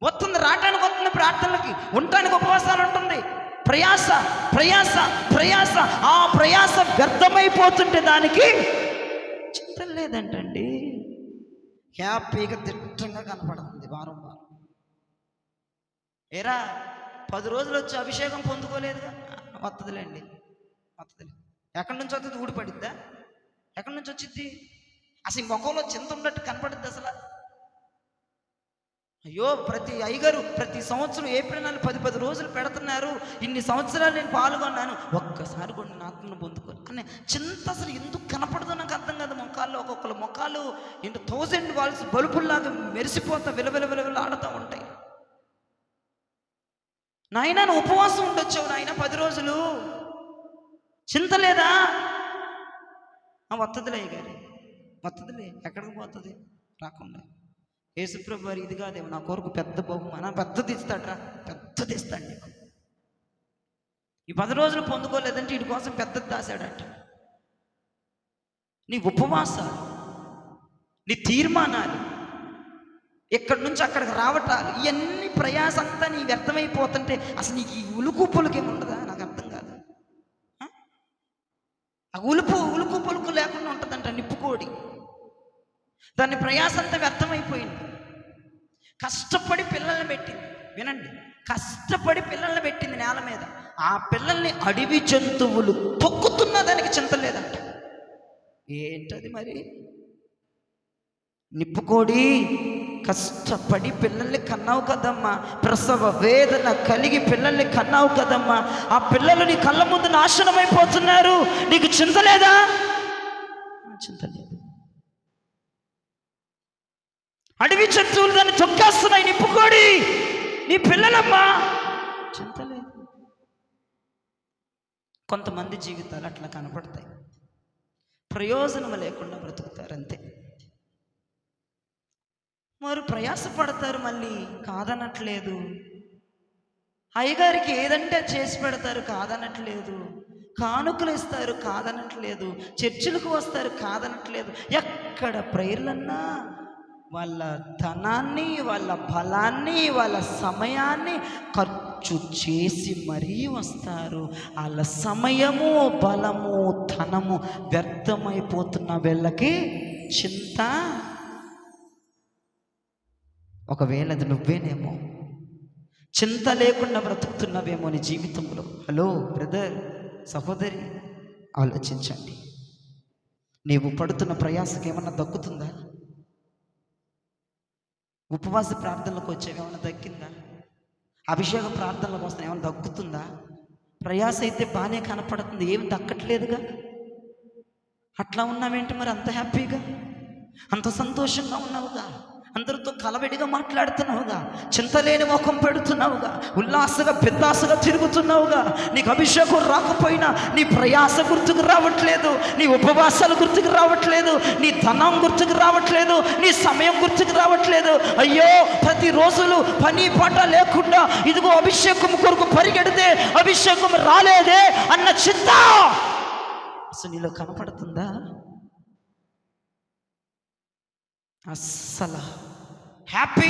వస్తుంది, రావటానికి వస్తుంది, ప్రార్థనలకి ఉండటానికి ఉపవాసాలు ఉంటుంది. ప్రయాస ఆ ప్రయాస వ్యర్థమైపోతుంటే దానికి చింత లేదంటండి. హ్యాపీగా దిట్టంగా కనపడుతుంది వారం. ఏరా 10 రోజులు వచ్చి అభిషేకం పొందుకోలేదుగా, వస్తుందిలేండి. ఎక్కడి నుంచి వస్తుంది? ఊడిపడిద్దా? ఎక్కడి నుంచి వచ్చిద్ది? అసలు ఈ ముఖంలో చింత ఉన్నట్టు కనపడుద్ది అసలు? అయ్యో, ప్రతి అయ్యగారు ప్రతి సంవత్సరం ఏప్రిల్ 10 రోజులు పెడుతున్నారు, ఇన్ని సంవత్సరాలు నేను పాల్గొన్నాను, ఒక్కసారి కూడా నేను ఆత్మను పొందుకోను అని చింత అసలు ఎందుకు కనపడదో నాకు అర్థం కాదు. మొఖాల్లో ఒక్కొక్కరు మొఖాలు 1000 వాల్స్ బలుపుల్లాగా మెరిసిపోతా విలవిలవిలవిలాడుతూ ఉంటాయి. నాయన నువ్వు ఉపవాసం ఉండొచ్చావు నాయన 10 రోజులు, చింత లేదా? వస్తుందిలే అయ్యగారు, వస్తుందిలే. ఎక్కడికి పోతుంది? రాకుండా. యేసుప్రభు వారు ఇది కాదేమో నా కొరకు పెద్ద బహుమానం, పెద్దది ఇస్తాడ్రా, పెద్దది ఇస్తాడు నీకు. ఈ 10 రోజులు పొందుకోలేదంటే వీడి కోసం పెద్దది దాశాడట. నీ ఉపవాసాలు, నీ తీర్మానాలు, ఎక్కడి నుంచి అక్కడికి రావటాలు, ఇవన్నీ ప్రయాస అంతా నీ వ్యర్థమైపోతుంటే అసలు నీకు ఈ ఉలుకు పులుకు ఏముండదా? నాకు అర్థం కాదు. ఆ ఉలుకు పులుకు లేకుండా ఉంటుందంట నిప్పుకోడి. దాని ప్రయాస అంతా వ్యర్థమైపోయింది. కష్టపడి పిల్లల్ని పెట్టింది, వినండి, కష్టపడి పిల్లల్ని పెట్టింది నేల మీద. ఆ పిల్లల్ని అడవి జంతువులు తొక్కుతున్న దానికి చింత లేదంట. ఏంటది మరి? నిప్పుకోడి కష్టపడి పిల్లల్ని కన్నావు కదమ్మా, ప్రసవ వేదన కలిగి పిల్లల్ని కన్నావు కదమ్మా, ఆ పిల్లలు నీ కళ్ళ ముందు నాశనం అయిపోతున్నారు, నీకు చింత లేదా? చింత లేదు. అడవి జంతువులు దాన్ని తొక్కేస్తున్నాయి, నిప్పుకోడి నీ పిల్లలమ్మా, చింత లేదు. కొంతమంది జీవితాలు అట్లా కనపడతాయి, ప్రయోజనం లేకుండా బ్రతుకుతారు అంతే. వారు ప్రయాసపడతారు, మళ్ళీ కాదనట్లేదు. అయ్యగారికి ఏదంటే చేసి పెడతారు, కాదనట్లేదు. కానుకలు ఇస్తారు, కాదనట్లేదు. చర్చిలకు వస్తారు, కాదనట్లేదు. ఎక్కడ ప్రేయర్లన్నా వాళ్ళ ధనాన్ని, వాళ్ళ బలాన్ని, వాళ్ళ సమయాన్ని ఖర్చు చేసి మరీ వస్తారు. వాళ్ళ సమయము, బలము, ధనము వ్యర్థమైపోతున్న వీళ్ళకి చింత. ఒకవేళ అది నువ్వేనేమో, చింత లేకుండా బ్రతుకుతున్నవేమో నీ జీవితంలో. హలో బ్రదర్, సహోదరి, ఆలోచించండి. నీవు పడుతున్న ప్రయాసకి ఏమన్నా దక్కుతుందా? ఉపవాస ప్రార్థనలకు వచ్చేవి ఏమైనా దక్కిందా? అభిషేక ప్రార్థనలకు వస్తే ఏమైనా దక్కుతుందా? ప్రయాస అయితే బాగానే కనపడుతుంది, ఏం దక్కట్లేదుగా. అట్లా ఉన్నావేంటి మరి అంత హ్యాపీగా, అంత సంతోషంగా ఉన్నావుగా, అందరితో కలవెడిగా మాట్లాడుతున్నావుగా, చింతలేని ముఖం పెడుతున్నావుగా, ఉల్లాసగా పెద్దాసగా తిరుగుతున్నావుగా. నీకు అభిషేకం రాకపోయినా నీ ప్రయాస గుర్తుకు రావట్లేదు, నీ ఉపవాసాలు గుర్తుకు రావట్లేదు, నీ ధనం గుర్తుకు రావట్లేదు, నీ సమయం గుర్తుకు రావట్లేదు. అయ్యో, ప్రతిరోజులు పని పాట లేకుండా ఇదిగో అభిషేకం కొరకు పరిగెడితే అభిషేకం రాలేదే అన్న చింత అసలు నీలో కనపడుతుందా? అస్సలు హ్యాపీ.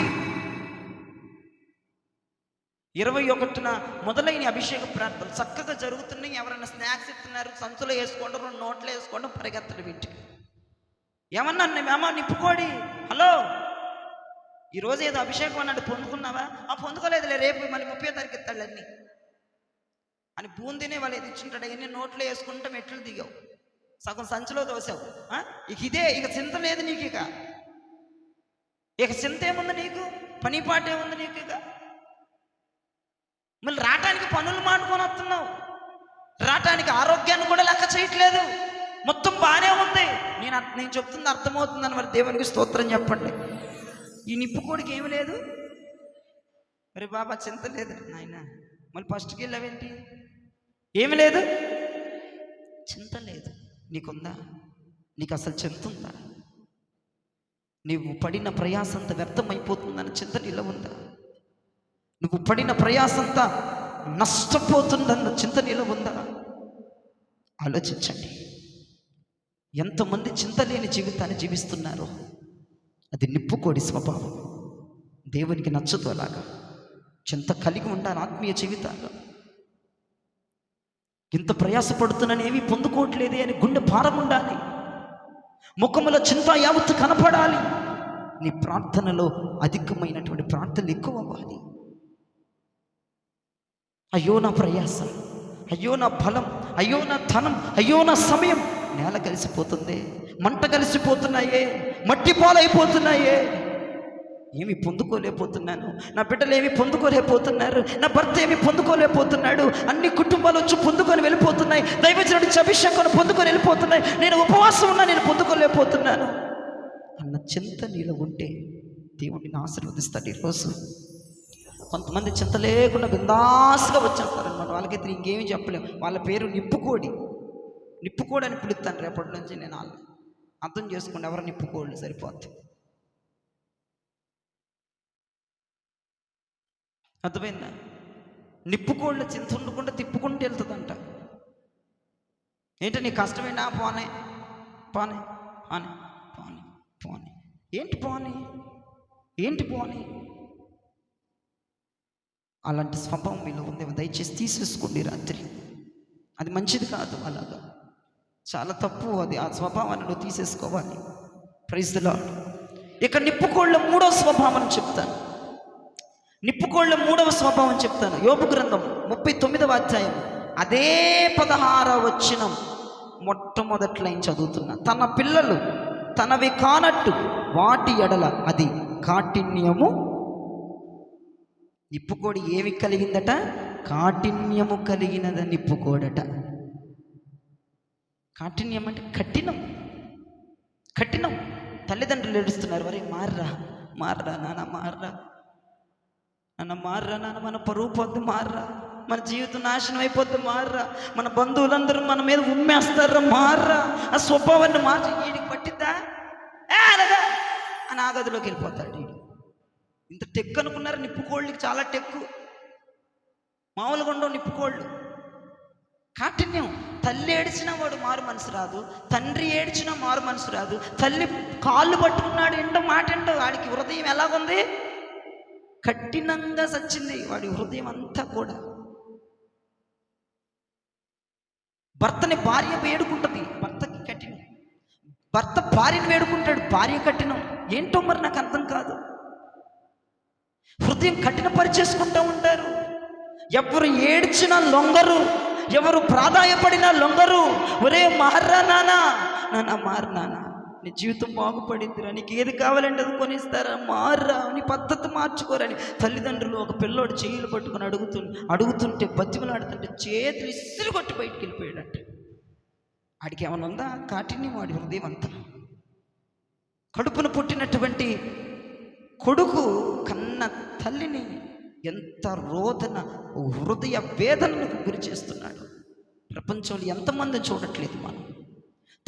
21న మొదలైన అభిషేక ప్రార్థనలు చక్కగా జరుగుతున్నాయి. ఎవరైనా స్నాక్స్ ఇస్తున్నారు, సంచులో వేసుకోండి, 2 నోట్లో వేసుకోండి, పరిగెత్తడం ఇంటికి. ఏమన్నా మేమా నిప్పుకోడి, హలో ఈరోజు ఏదో అభిషేకం అన్నాడు, పొందుకున్నావా? పొందుకోలేదులే, రేపు మళ్ళీ 30వ తారీఖు ఇస్తాడు అన్నీ అని బూందినే వాళ్ళు ఏది ఇచ్చింటాడు, ఎన్ని నోట్లో వేసుకుంటే మెట్లు దిగావు, సగం సంచిలో దోసావు. ఇదే ఇక చింత లేదు నీకు, ఇక చింత ఏముంది నీకు, పని పాట ఏముంది నీకు? ఇక మళ్ళీ రావటానికి పనులు మానుకొని వస్తున్నావు, రావటానికి ఆరోగ్యాన్ని కూడా లెక్క చేయట్లేదు, మొత్తం బాగానే ఉంది. నేను చెప్తుంది అర్థమవుతుందని మరి దేవునికి స్తోత్రం చెప్పండి. ఈ నిప్పుకోడికి ఏమి లేదు, మరి బాబా చింత లేదు నాయన, మళ్ళీ ఫస్ట్కి వెళ్ళావేంటి? ఏమి లేదు, చింత లేదు. నీకుందా? నీకు అసలు చింత ఉందా? నువ్వు పడిన ప్రయాసంతా వ్యర్థమైపోతుందని చింత నీలో ఉందా? నువ్వు పడిన ప్రయాసంతా నష్టపోతుందన్న చింత నీలో ఉందా? ఆలోచించండి. ఎంతమంది చింత లేని జీవితాన్ని జీవిస్తున్నారో అది నిప్పుకోడి స్వభావం. దేవునికి నచ్చదు అలాగా. చింత కలిగి ఉండాలి ఆత్మీయ జీవితాల్లో. ఇంత ప్రయాసపడుతున్నాను ఏమీ పొందుకోవట్లేదే అని గుండె భారం ఉండాలి, ముఖములో చింత యావత్తు కనపడాలి. నీ ప్రార్థనలో అధికమైనటువంటి ప్రార్థనలు ఎక్కువ అవ్వాలి. అయ్యో నా ప్రయాస, అయ్యో నా బలం, అయ్యో నా ధనం, అయ్యో నా సమయం నేల కలిసిపోతుంది, మంట కలిసిపోతున్నాయే, మట్టి పాలైపోతున్నాయే, ఏమి పొందుకోలేకపోతున్నాను, నా బిడ్డలు ఏమి పొందుకోలేకపోతున్నారు, నా భర్త ఏమి పొందుకోలేకపోతున్నాడు, అన్ని కుటుంబాలు వచ్చి పొందుకొని వెళ్ళిపోతున్నాయి, దైవజనుడి అభిషేకం పొందుకొని వెళ్ళిపోతున్నాయి, నేను ఉపవాసం ఉన్నా నేను పొందుకోలేకపోతున్నాను అన్న చింత నీలో ఉంటే దేవుడిని ఆశీర్వదిస్తాడు. ఈరోజు కొంతమంది చింత లేకుండా బిందాసుగా వచ్చేస్తారనమాట. వాళ్ళకైతే ఇంకేమీ చెప్పలేము. వాళ్ళ పేరు నిప్పుకోడి. నిప్పుకోడి అని పిలుస్తాను రేపటి నుంచి. నేను వాళ్ళు అర్థం చేసుకోండి, ఎవరు నిప్పుకోడి సరిపోద్ది. అర్థమైందా? నిప్పుకోళ్ళ చింత ఉండకుండా తిప్పుకుంటూ వెళ్తుందంట. ఏంటి నీ కష్టమేనా? పోనే పోనే పోనే పోనీ పోనీ ఏంటి పోనీ ఏంటి పోనీ అలాంటి స్వభావం మీలో ఉందేమో దయచేసి తీసేసుకోండి రాత్రి. అది మంచిది కాదు, అలాగా చాలా తప్పు అది. ఆ స్వభావాన్ని నువ్వు తీసేసుకోవాలి. Praise the lord. ఇక నిప్పుకోళ్ళ 3వ స్వభావం చెప్తాను. నిప్పుకోళ్ళ 3వ స్వభావం చెప్తాను. యోబు గ్రంథం 39వ అధ్యాయం అదే 16వ వచనం మొట్టమొదటి లైన్ చదువుతున్నా. తన పిల్లలు తనవి కానట్టు వాటి ఎడల అది కాఠిన్యము. నిప్పుకోడి ఏమి కలిగిందట? కాఠిన్యము కలిగినద నిప్పుకోడట. కాఠిన్యం అంటే కఠినం. కఠినం. తల్లిదండ్రులు ఏడుస్తున్నారు, వరే మార్రా మార్రా నాన్న, మార్రా నాన్న, మార్రా నాన్న, మన పరువు పొద్దు మార్రా, మన జీవితం నాశనం అయిపోద్దు మార్రా, మన బంధువులందరూ మన మీద ఉమ్మేస్తారా మార్రా, ఆ స్వభావాన్ని మార్చి. వీడికి పట్టిద్దా అలాగా అని ఆ గదిలోకి వెళ్ళిపోతాడు. వీడు ఇంత టెక్కు అనుకున్నారు. నిప్పుకోళ్ళకి చాలా టెక్కు, మామూలుగా ఉండవు నిప్పుకోళ్ళు. కాఠిన్యం. తల్లి ఏడ్చినా వాడు మారు మనసు రాదు, తండ్రి ఏడ్చినా మారు మనసు రాదు. తల్లి కాళ్ళు పట్టుకున్నాడు, ఎండో మాట ఎండో. వాడికి హృదయం ఎలాగుంది? కఠినంగా సచ్చింది వాడి హృదయం అంతా కూడా. భర్తని భార్య వేడుకుంటుంది, భర్తకి కఠినం. భర్త భార్యను వేడుకుంటాడు, భార్య కఠినం. ఏంటో మరి నాకు అర్థం కాదు. హృదయం కఠినపరిచేసుకుంటూ ఉంటారు. ఎవరు ఏడ్చినా లొంగరు, ఎవరు ప్రాధాయపడినా లొంగరు. ఒరే మార్రా నానా, నాన్న మారు నాన్న, నీ జీవితం బాగుపడిందిరా, నీకు ఏది కావాలంటే అది కొనిస్తారా, మార్రా, నీ పద్ధతి మార్చుకోరని తల్లిదండ్రులు ఒక పిల్లోడు చేతులు పట్టుకొని అడుగుతుంటే బతిమలాడుతుంటే చేతులు ఇసురు కొట్టి బయటికి వెళ్ళిపోయాడంటే ఆడికి ఏమైనా ఉందా? కాఠిన్యం వాడి హృదయం అంతా. కడుపును పుట్టినటువంటి కొడుకు కన్న తల్లిని ఎంత రోదన, హృదయ వేదనకు గురి చేస్తున్నాడు. ప్రపంచంలో ఎంతమంది చూడట్లేదు మనం.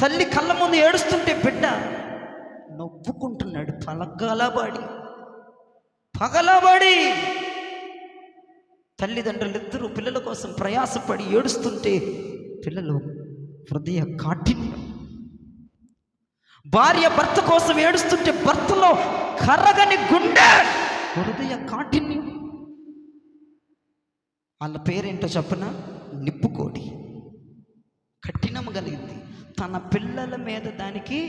తల్లి కళ్ళ ముందు ఏడుస్తుంటే బిడ్డ నవ్వుకుంటున్నాడు పగలబడి. తల్లిదండ్రులు ఇద్దరు పిల్లల కోసం ప్రయాసపడి ఏడుస్తుంటే పిల్లలు హృదయ కాఠిన్యం. భార్య భర్త కోసం ఏడుస్తుంటే భర్తలో కరగని గుండె, హృదయ కాఠిన్యం. వాళ్ళ పేరేంటో చెప్పన? నిప్పుకోడి. కఠినం కలిగింది. తన పిల్లల మీద దానికి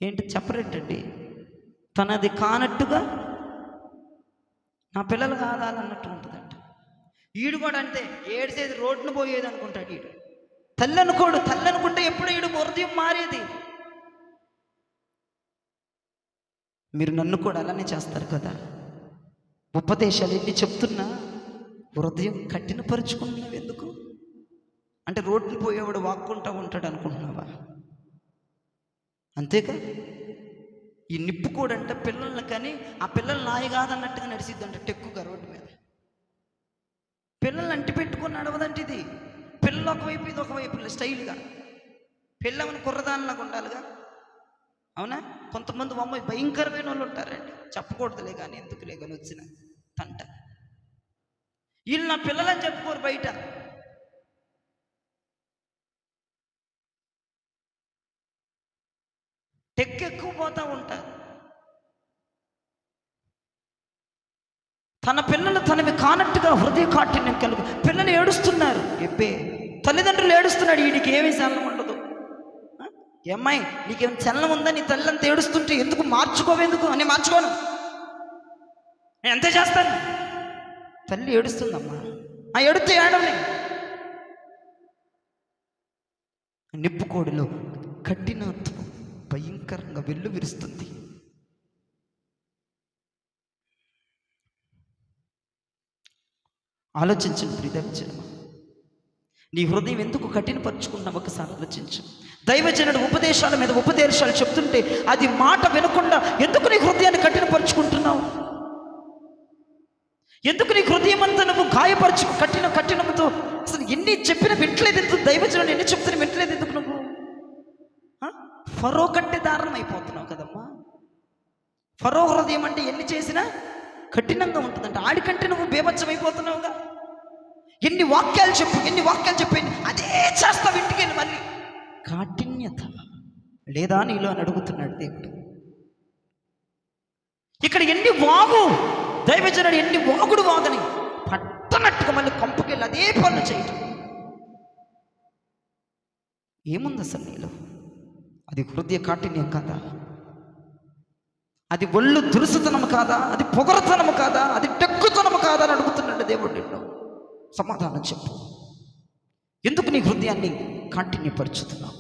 ఏంటి చెప్పరేంటండి? తనది కానట్టుగా నా పిల్లలు కాదాలన్నట్టు ఉంటుందంట. ఈడు కూడా అంటే ఏడ్చేది రోడ్డును పోయేది అనుకుంటాడు ఈడు. తల్లి అనుకోడు. తల్లి అనుకుంటే ఎప్పుడు ఈడు హృదయం మారేది. మీరు నన్ను కూడా అలానే చేస్తారు కదా. ఉపదేశాలు ఎన్ని చెప్తున్నా హృదయం కఠినపరుచుకున్నావు ఎందుకు? అంటే రోడ్లు పోయేవాడు వాక్కుంటా ఉంటాడు అనుకుంటున్నావా? అంతేగా. ఈ నిప్పుకోడంట పిల్లల్ని కానీ ఆ పిల్లలు నాయ కాదన్నట్టుగా నడిచిద్దంట టెక్కుగా రోడ్డు మీద. పిల్లల్ని అంటి పెట్టుకొని నడవదంటే ఇది. పిల్లలు ఒకవైపు ఇది ఒకవైపు స్టైల్గా. పిల్లవని కుర్రదానిలాగా ఉండాలిగా, అవునా? కొంతమంది అమ్మాయి భయంకరమైన వాళ్ళు ఉంటారండి, చెప్పకూడదులే కానీ ఎందుకులే కానీ వచ్చిన తంట. వీళ్ళు నా పిల్లలని చెప్పుకోరు బయట. టెక్కెక్కువ పోతూ ఉంటారు. తన పిల్లలు తనవి కానట్టుగా హృదయ కాఠిన్యం కలుగు. పిల్లలు ఏడుస్తున్నారు, ఎబ్బే తల్లిదండ్రులు ఏడుస్తున్నాడు. వీడికి ఏమీ చలనం ఉండదు. అమ్మాయి నీకేం చలనం ఉందా? నీ తల్లంతా ఏడుస్తుంటే ఎందుకు మార్చుకోవేందుకు? అని మార్చుకోను, నేను అంతే చేస్తాను. తల్లి ఏడుస్తుందమ్మా, ఆ ఏడుస్తే ఏడవని. నిప్పుకోడిలో కఠినత్వం భయంకరంగా వెళ్ళు విరుస్తుంది. ఆలోచించండి ప్రియదర్శనమా, నీ హృదయం ఎందుకు కఠినపరుచుకున్నావు ఒకసారి ఆలోచించు. దైవజనుడు ఉపదేశాల మీద ఉపదేశాలు చెప్తుంటే అది మాట వినకుండా ఎందుకు నీ హృదయాన్ని కఠినపరుచుకుంటున్నావు? ఎందుకు నీ హృదయం అంతా నువ్వు గాయపరచు కఠినంతో? అసలు ఎన్ని చెప్పినా వింటలేదు ఎందుకు? దైవజనుడు ఎన్ని చెప్తున్నా వింటలేదు ఎందుకు? నువ్వు ఫరో కంటే దారుణం అయిపోతున్నావు కదమ్మా. ఫరో హృదయం అంటే ఎన్ని చేసినా కఠినంగా ఉంటుందంట. ఆడికంటే నువ్వు బేభత్సం అయిపోతున్నావుగా. ఎన్ని వాక్యాలు చెప్పి అదే చేస్తావు ఇంటికి వెళ్ళి. మళ్ళీ కాఠిన్యత లేదా నీలో అని అడుగుతున్నాడు దేవుడు. ఇక్కడ ఎన్ని వాగు, దైవజనుడు ఎన్ని వాగుడు వాగని పట్టనట్టుగా మళ్ళీ కొంపకెళ్ళి అదే పనులు చేయటం. ఏముంది అసలు నీలో? అది హృదయ కాఠిన్యం కాదా? అది ఒళ్ళు దురుసుతనము కాదా? అది పొగరతనము కాదా? అది టెక్కుతనము కాదా అని అడుగుతున్నాడు దేవుడు నిన్ను. సమాధానం చెప్పు. ఎందుకు నీ హృదయాన్ని కాఠిన్యపరుచుతున్నావు?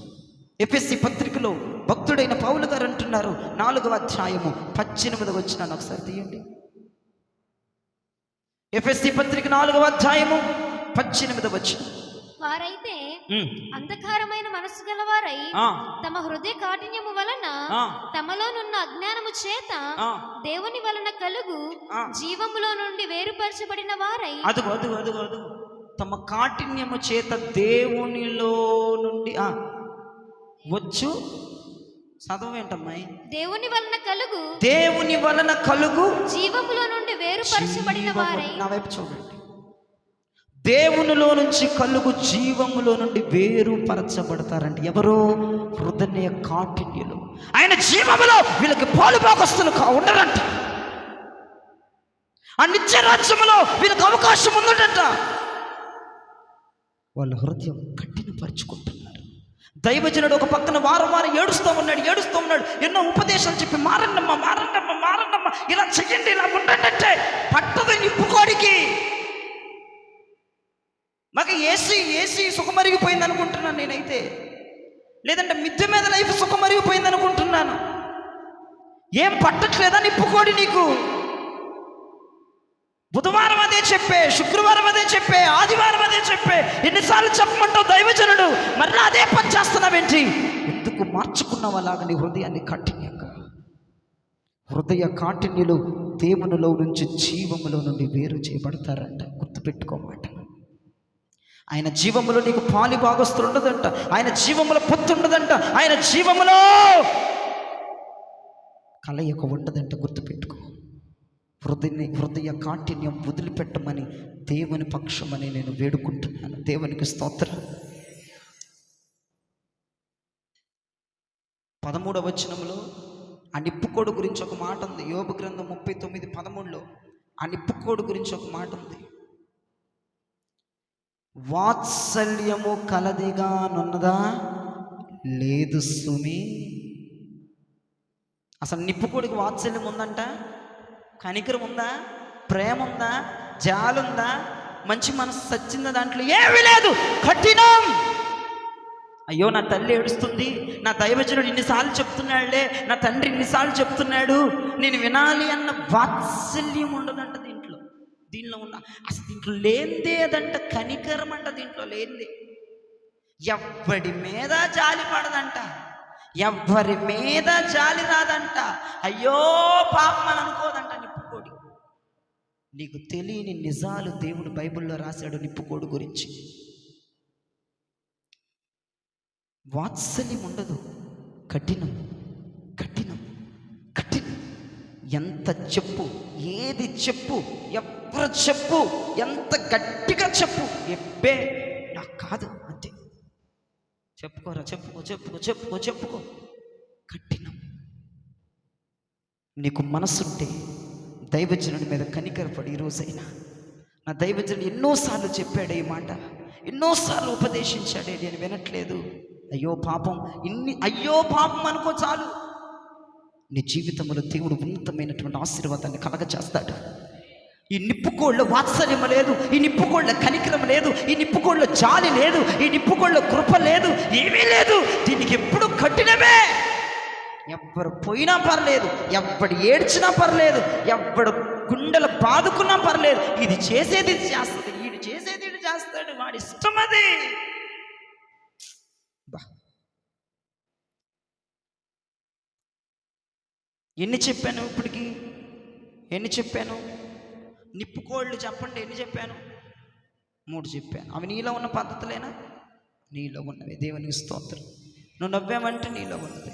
ఎఫెసీ పత్రికలో భక్తుడైన పౌలు గారు అంటున్నారు, 4వ అధ్యాయము 18వ వచనాన్ని ఒకసారి తీయండి. ఎఫెసీ పత్రిక 4వ అధ్యాయము 18వ వచనం. వారైతే అంధకారమైన మనసు గలవారై తమ హృదయ కాఠిన్యము వలన తమలోనున్న అజ్ఞానము చేత దేవుని వలన కలుగు జీవములో నుండి వేరుపరచబడిన వారై, అదుగు అదుగు అదుగు అదుగు, తమ కాఠిన్యము చేత దేవునిలో నుండి వచ్చు చదవేంటమ్మాయి, దేవుని వలన కలుగు జీవములో నుండి వేరుపరచబడిన వారై. నా వైపు చూడండి. దేవునిలో నుంచి కలుగు జీవములో నుండి వేరుపరచబడతారండి. ఎవరో? హృదయ కాఠిన్యులు. ఆయన జీవములో వీళ్ళకి పాలుభాగస్తులు ఉండరంట. ఆ నిత్య రాజ్యములో వీళ్ళకి అవకాశం ఉందంట. వాళ్ళ హృదయం కఠినపరుచుకుంటున్నారు. దైవజనుడు ఒక పక్కన వారం ఏడుస్తూ ఉన్నాడు. ఎన్నో ఉపదేశాలు చెప్పి మారండమ్మా ఇలా చెయ్యండి, ఇలా ఉండండి అంటే పట్టదు నిప్పుకోడికి. మాకు ఏసీ సుఖమరిగిపోయింది అనుకుంటున్నాను నేనైతే, లేదంటే మిద్దె మీద లైఫ్ సుఖమరిగిపోయింది అనుకుంటున్నాను. ఏం పట్టట్లేదా నిప్పుకోడి నీకు? బుధవారం అదే చెప్పే, శుక్రవారం అదే చెప్పే, ఆదివారం అదే చెప్పే. ఎన్నిసార్లు చెప్పమంటావు దైవజనుడు? మరలా అదే పని చేస్తున్నావేంటి? ఎందుకు మార్చుకున్నావు అలాగ నీ హృదయాన్ని కాఠిన్యంగా? హృదయ కాఠిన్యులు దేవునిలో నుంచి జీవములో నుండి వేరు చేయబడతారంట. గుర్తుపెట్టుకోమాట. ఆయన జీవములో నీకు పాలి భాగస్తులు ఉండదంట. ఆయన జీవములో పొత్తు ఉండదంట. ఆయన జీవములో కలయిక ఉండదంట. గుర్తుపెట్టుకో. హృదయ కాఠిన్యం వదిలిపెట్టమని దేవుని పక్షమని నేను వేడుకుంటున్నాను. దేవునికి స్తోత్రం. 13వ వచనంలో ఆ నిప్పుకోడు గురించి ఒక మాట ఉంది. యోబు గ్రంథం 39:13లో ఆ నిప్పుకోడు గురించి ఒక మాట ఉంది. వాత్సల్యము కలదిగా నున్నదా? లేదు సుమి. అసలు నిప్పుకోడికి వాత్సల్యం ఉందంట? కనికరం ఉందా? ప్రేమ ఉందా? జాలుందా? మంచి మనసు సచ్చిందా? దాంట్లో ఏమీ లేదు. కఠినం. అయ్యో నా తల్లి ఏడుస్తుంది, నా దైవజనుడు ఇన్నిసార్లు చెప్తున్నాడులే, నా తండ్రి ఇన్నిసార్లు చెప్తున్నాడు, నేను వినాలి అన్న వాత్సల్యం ఉండదంట దీనిలో ఉన్న. అసలు దీంట్లో లేనిదేదంట కనికరం అంట. దీంట్లో లేనిదే. ఎవ్వడి మీద జాలి పడదంట, ఎవ్వరి మీద జాలి రాదంట. అయ్యో పాపం అని అనుకోదంట నిప్పుకోడి. నీకు తెలియని నిజాలు దేవుడు బైబిల్లో రాశాడు నిప్పుకోడు గురించి. వాత్సల్యం ఉండదు. కఠినం. ఎంత చెప్పు, ఏది చెప్పు, ఎవరు చెప్పు, ఎంత గట్టిగా చెప్పు, ఎబ్బే నాకు కాదు అంతే. చెప్పుకోరా, చెప్పుకో. కఠినం. నీకు మనసుంటే దైవజనుడి మీద కనికరపడి ఈరోజైనా, నా దైవజనుడు ఎన్నోసార్లు చెప్పాడు ఈ మాట, ఎన్నోసార్లు ఉపదేశించాడే, నేను వినట్లేదు. అయ్యో పాపం అనుకో చాలు. నీ జీవితంలో దేవుడు ఉన్నతమైనటువంటి ఆశీర్వాదాన్ని కలగజేస్తాడు. ఈ నిప్పుకోళ్ళ వాత్సల్యం లేదు, ఈ నిప్పుకోళ్ళ కనికరం లేదు, ఈ నిప్పుకోళ్ళ జాలి లేదు, ఈ నిప్పుకోళ్ళ కృప లేదు, ఏమీ లేదు. దీనికి ఎప్పుడు కఠినమే. ఎవ్వరు పోయినా పర్లేదు, ఎవ్వడు ఏడ్చినా పర్లేదు, ఎవ్వడు గుండెలు బాదుకున్నా పర్లేదు. ఇది చేసేది ఇది చేస్తుంది, వీడు చేసేది ఇది చేస్తాడు, వాడి ఇష్టం అది. ఎన్ని చెప్పాను ఇప్పటికి? నిప్పుకోళ్ళు చెప్పండి, ఎన్ని చెప్పాను? 3 చెప్పాను. అవి నీలో ఉన్న పద్ధతులేనా? నీలో ఉన్నవి. దేవునికి స్తోత్రం. నువ్వు నవ్వావంటే నీలో ఉన్నది.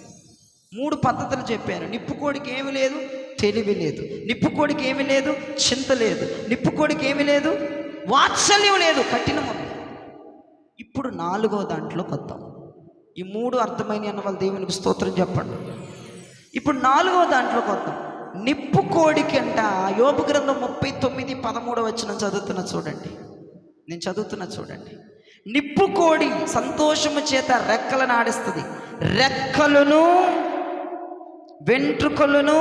3 పద్ధతులు చెప్పాను. నిప్పుకోడికి ఏమి లేదు, తెలివి లేదు. నిప్పుకోడికి ఏమి లేదు, చింత లేదు. నిప్పుకోడికి ఏమి లేదు, వాత్సల్యం లేదు, కఠినం ఉంది. ఇప్పుడు 4వ దాంట్లోకి వద్దాం. ఈ 3 అర్థమైనవి అన్న వాళ్ళు దేవునికి స్తోత్రం చెప్పండి. ఇప్పుడు 4వ దాంట్లోకి వద్దాం. నిప్పుకోడికి అంట యోబు గ్రంథం 39:13 వచనం చదువుతున్నా చూడండి. నిప్పుకోడి సంతోషము చేత రెక్కలను ఆడిస్తుంది, రెక్కలను వెంట్రుకలను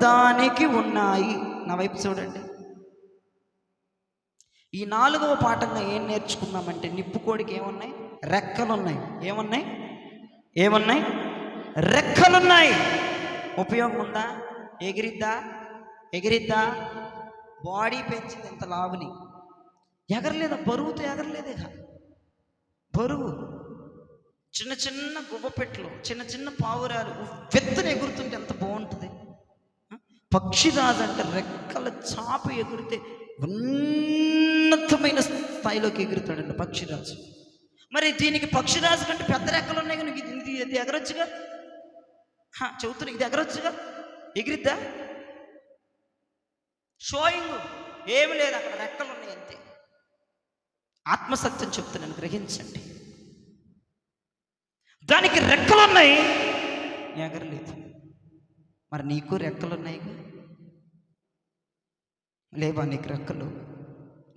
దానికి ఉన్నాయి. నా వైపు చూడండి. ఈ 4వ పాఠంగా ఏం నేర్చుకున్నామంటే నిప్పుకోడికి ఏమున్నాయి? రెక్కలున్నాయి. ఏమున్నాయి? ఏమున్నాయి? రెక్కలున్నాయి. ఉపయోగం ఉందా? ఎగిరిద్దా? ఎగిరిద్దా? బాడీ పెంచింది ఇంత లావుని, ఎగరలేదా? బరువుతో ఎగరలేదేగా. బరువు చిన్న చిన్న గువ్వపెట్లు, చిన్న చిన్న పావురాలు వెత్తన ఎగురుతుంటే ఎంత బాగుంటుంది. పక్షిరాజు అంటే రెక్కల చాప ఎగురితే ఉన్నతమైన స్థాయిలోకి ఎగురుతాడండి పక్షిరాజు. మరి దీనికి పక్షిరాజు కంటే పెద్ద రెక్కలు ఉన్నాయి కానీ ఇది ఎగరొచ్చుగా. చెబుతున్నా, ఇది ఎగరొచ్చుగా. ఎగిరిద్దా? షోయింగ్ ఏమి లేదు, అక్కడ రెక్కలు ఉన్నాయి అంతే. ఆత్మసత్యం చెప్తున్నాను, గ్రహించండి. దానికి రెక్కలున్నాయి, ఎగరలేదు. మరి నీకు రెక్కలున్నాయిగా. లేవా నీకు రెక్కలు?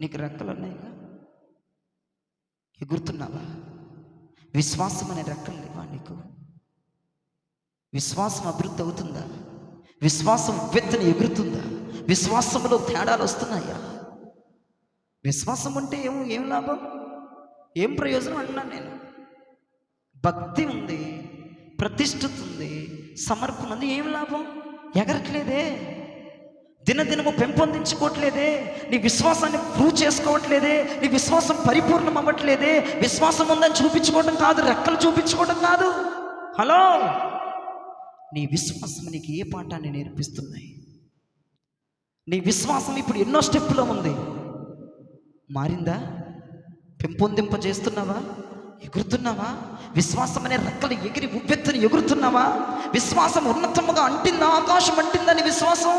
నీకు రెక్కలున్నాయిగా, ఎగురుతున్నావా? విశ్వాసం అనే రెక్కలు లేవా నీకు? విశ్వాసం అభివృద్ధి అవుతుందా? విశ్వాసం వెత్తని ఎగురుతుందా? విశ్వాసంలో తేడాలు వస్తున్నాయా? విశ్వాసం ఉంటే ఏం లాభం, ఏం ప్రయోజనం అంటున్నాను నేను. భక్తి ఉంది, ప్రతిష్ఠిత ఉంది, సమర్పణ ఉంది, ఏం లాభం? ఎగరట్లేదే, దినదినము పెంపొందించుకోవట్లేదే, నీ విశ్వాసాన్ని ప్రూవ్ చేసుకోవట్లేదే, నీ విశ్వాసం పరిపూర్ణం అవ్వట్లేదే. విశ్వాసం ఉందని చూపించుకోవడం కాదు, రెక్కలు చూపించుకోవడం కాదు. హలో, నీ విశ్వాసం నీకు ఏ పాఠాన్ని నేర్పిస్తున్నాయి? నీ విశ్వాసం ఇప్పుడు ఎన్నో స్టెప్పులో ఉంది, మారిందా? పెంపొందింపజేస్తున్నావా? ఎగురుతున్నావా? విశ్వాసం అనే రెక్కలు ఎగిరి ఉవ్వెత్తుని ఎగురుతున్నావా? విశ్వాసం ఉన్నతముగా అంటిందా? ఆకాశం అంటిందా నీ విశ్వాసం?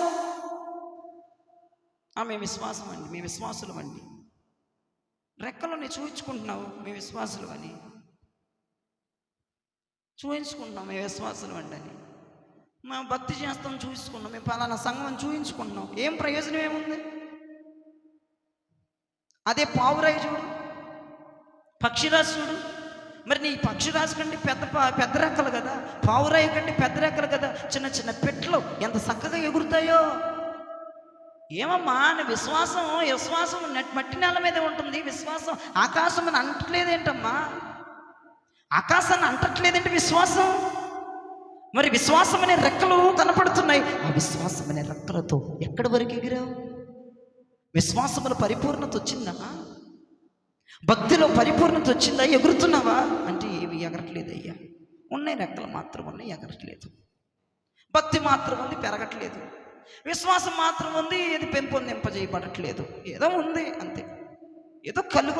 మేము విశ్వాసం అండి, మీ విశ్వాసులు అండి. రెక్కలని చూపించుకుంటున్నావు, మీ విశ్వాసులు అని చూపించుకుంటున్నాం, మీ విశ్వాసులు అండి అని. మేము భక్తి చేస్తాం చూపించుకున్నాం, మేము పలానా సంఘం చూపించుకుంటున్నాం. ఏం ప్రయోజనం ఏముంది? అదే పావురాయి చూడు, పక్షిరాజు చూడు. మరి నీ పక్షిరాజు కంటే పెద్ద రెక్కలు కదా, పావురాయి కంటే పెద్ద రెక్కలు కదా. చిన్న చిన్న పెట్లు ఎంత చక్కగా ఎగురుతాయో. ఏమమ్మా నీ విశ్వాసం మట్టి నేల మీద ఉంటుంది. విశ్వాసం ఆకాశం అని అంటట్లేదేంటమ్మా? ఆకాశాన్ని అంటట్లేదేంటి విశ్వాసం? మరి విశ్వాసం అనే రెక్కలు కనపడుతున్నాయి. ఆ విశ్వాసం అనే రెక్కలతో ఎక్కడి వరకు ఎగిరావు? విశ్వాసములో పరిపూర్ణత వచ్చిందా? భక్తిలో పరిపూర్ణత వచ్చిందా? ఎగురుతున్నావా అంటే ఏమి ఎగరట్లేదయ్యా. ఉన్నాయి రెక్కలు మాత్రం ఉన్నాయి, ఎగరట్లేదు. భక్తి మాత్రం ఉంది, పెరగట్లేదు. విశ్వాసం మాత్రం ఉంది, ఏది పెంపొందింపజేయబడట్లేదు. ఏదో ఉంది అంతే. ఏదో కలిగి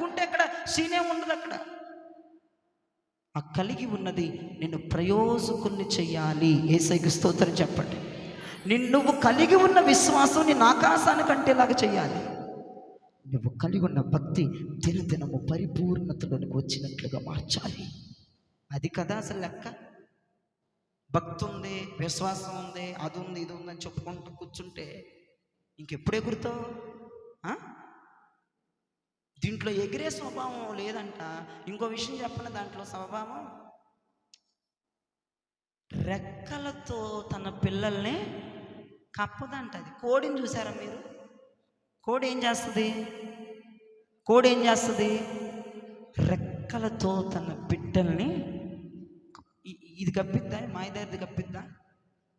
ఉంటే అక్కడ సీనే ఉండదు. అక్కడ ఆ కలిగి ఉన్నది నిన్ను ప్రయోజకుల్ని చెయ్యాలి. యేసయ్యకు స్తోత్రం చెప్పండి. నువ్వు కలిగి ఉన్న విశ్వాసం నిన్ను ఆకాశానికంటే లాగా చెయ్యాలి. నువ్వు కలిగి ఉన్న భక్తి దినదినము పరిపూర్ణతలోనికి వచ్చినట్లుగా మార్చాలి. అది కదా అసలు లెక్క. భక్తి ఉంది, విశ్వాసం ఉంది, అది ఉంది, ఇది ఉందని చెప్పుకుంటూ కూర్చుంటే ఇంకెప్పుడు ఎగురుతావు? దీంట్లో ఎగిరే స్వభావం లేదంట. ఇంకో విషయం చెప్పండి, దాంట్లో స్వభావం రెక్కలతో తన పిల్లల్ని కప్పదంట. అది కోడిని చూసారా మీరు? కోడి ఏం చేస్తుంది? రెక్కలతో తన బిడ్డల్ని ఇది కప్పిద్దా? మాయదారిది కప్పిద్దా?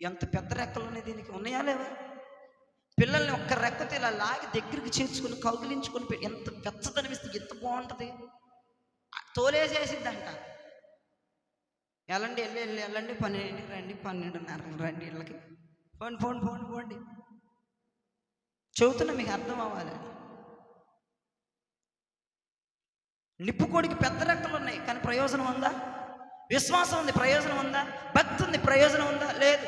ఎంత పెద్ద రెక్కలు ఉన్నాయి దీనికి, ఉన్నాయా లేవా? పిల్లల్ని ఒక్క రెక్కతో ఇలా లాగి దగ్గరికి చేర్చుకొని కౌగిలించుకొని ఎంత వెచ్చదనిపిస్తే ఎంత బాగుంటుంది. తోలేసేసిద్దంట. వెళ్ళండి, వెళ్ళండి, 12కి రండి, 12:30 రండి, ఇళ్ళకి పోండి. చెబుతున్నా మీకు అర్థం అవ్వాలి. నిప్పుకోడికి పెద్ద రెక్కలు ఉన్నాయి కానీ ప్రయోజనం ఉందా? విశ్వాసం ఉంది, ప్రయోజనం ఉందా? భక్తి ఉంది, ప్రయోజనం ఉందా? లేదు.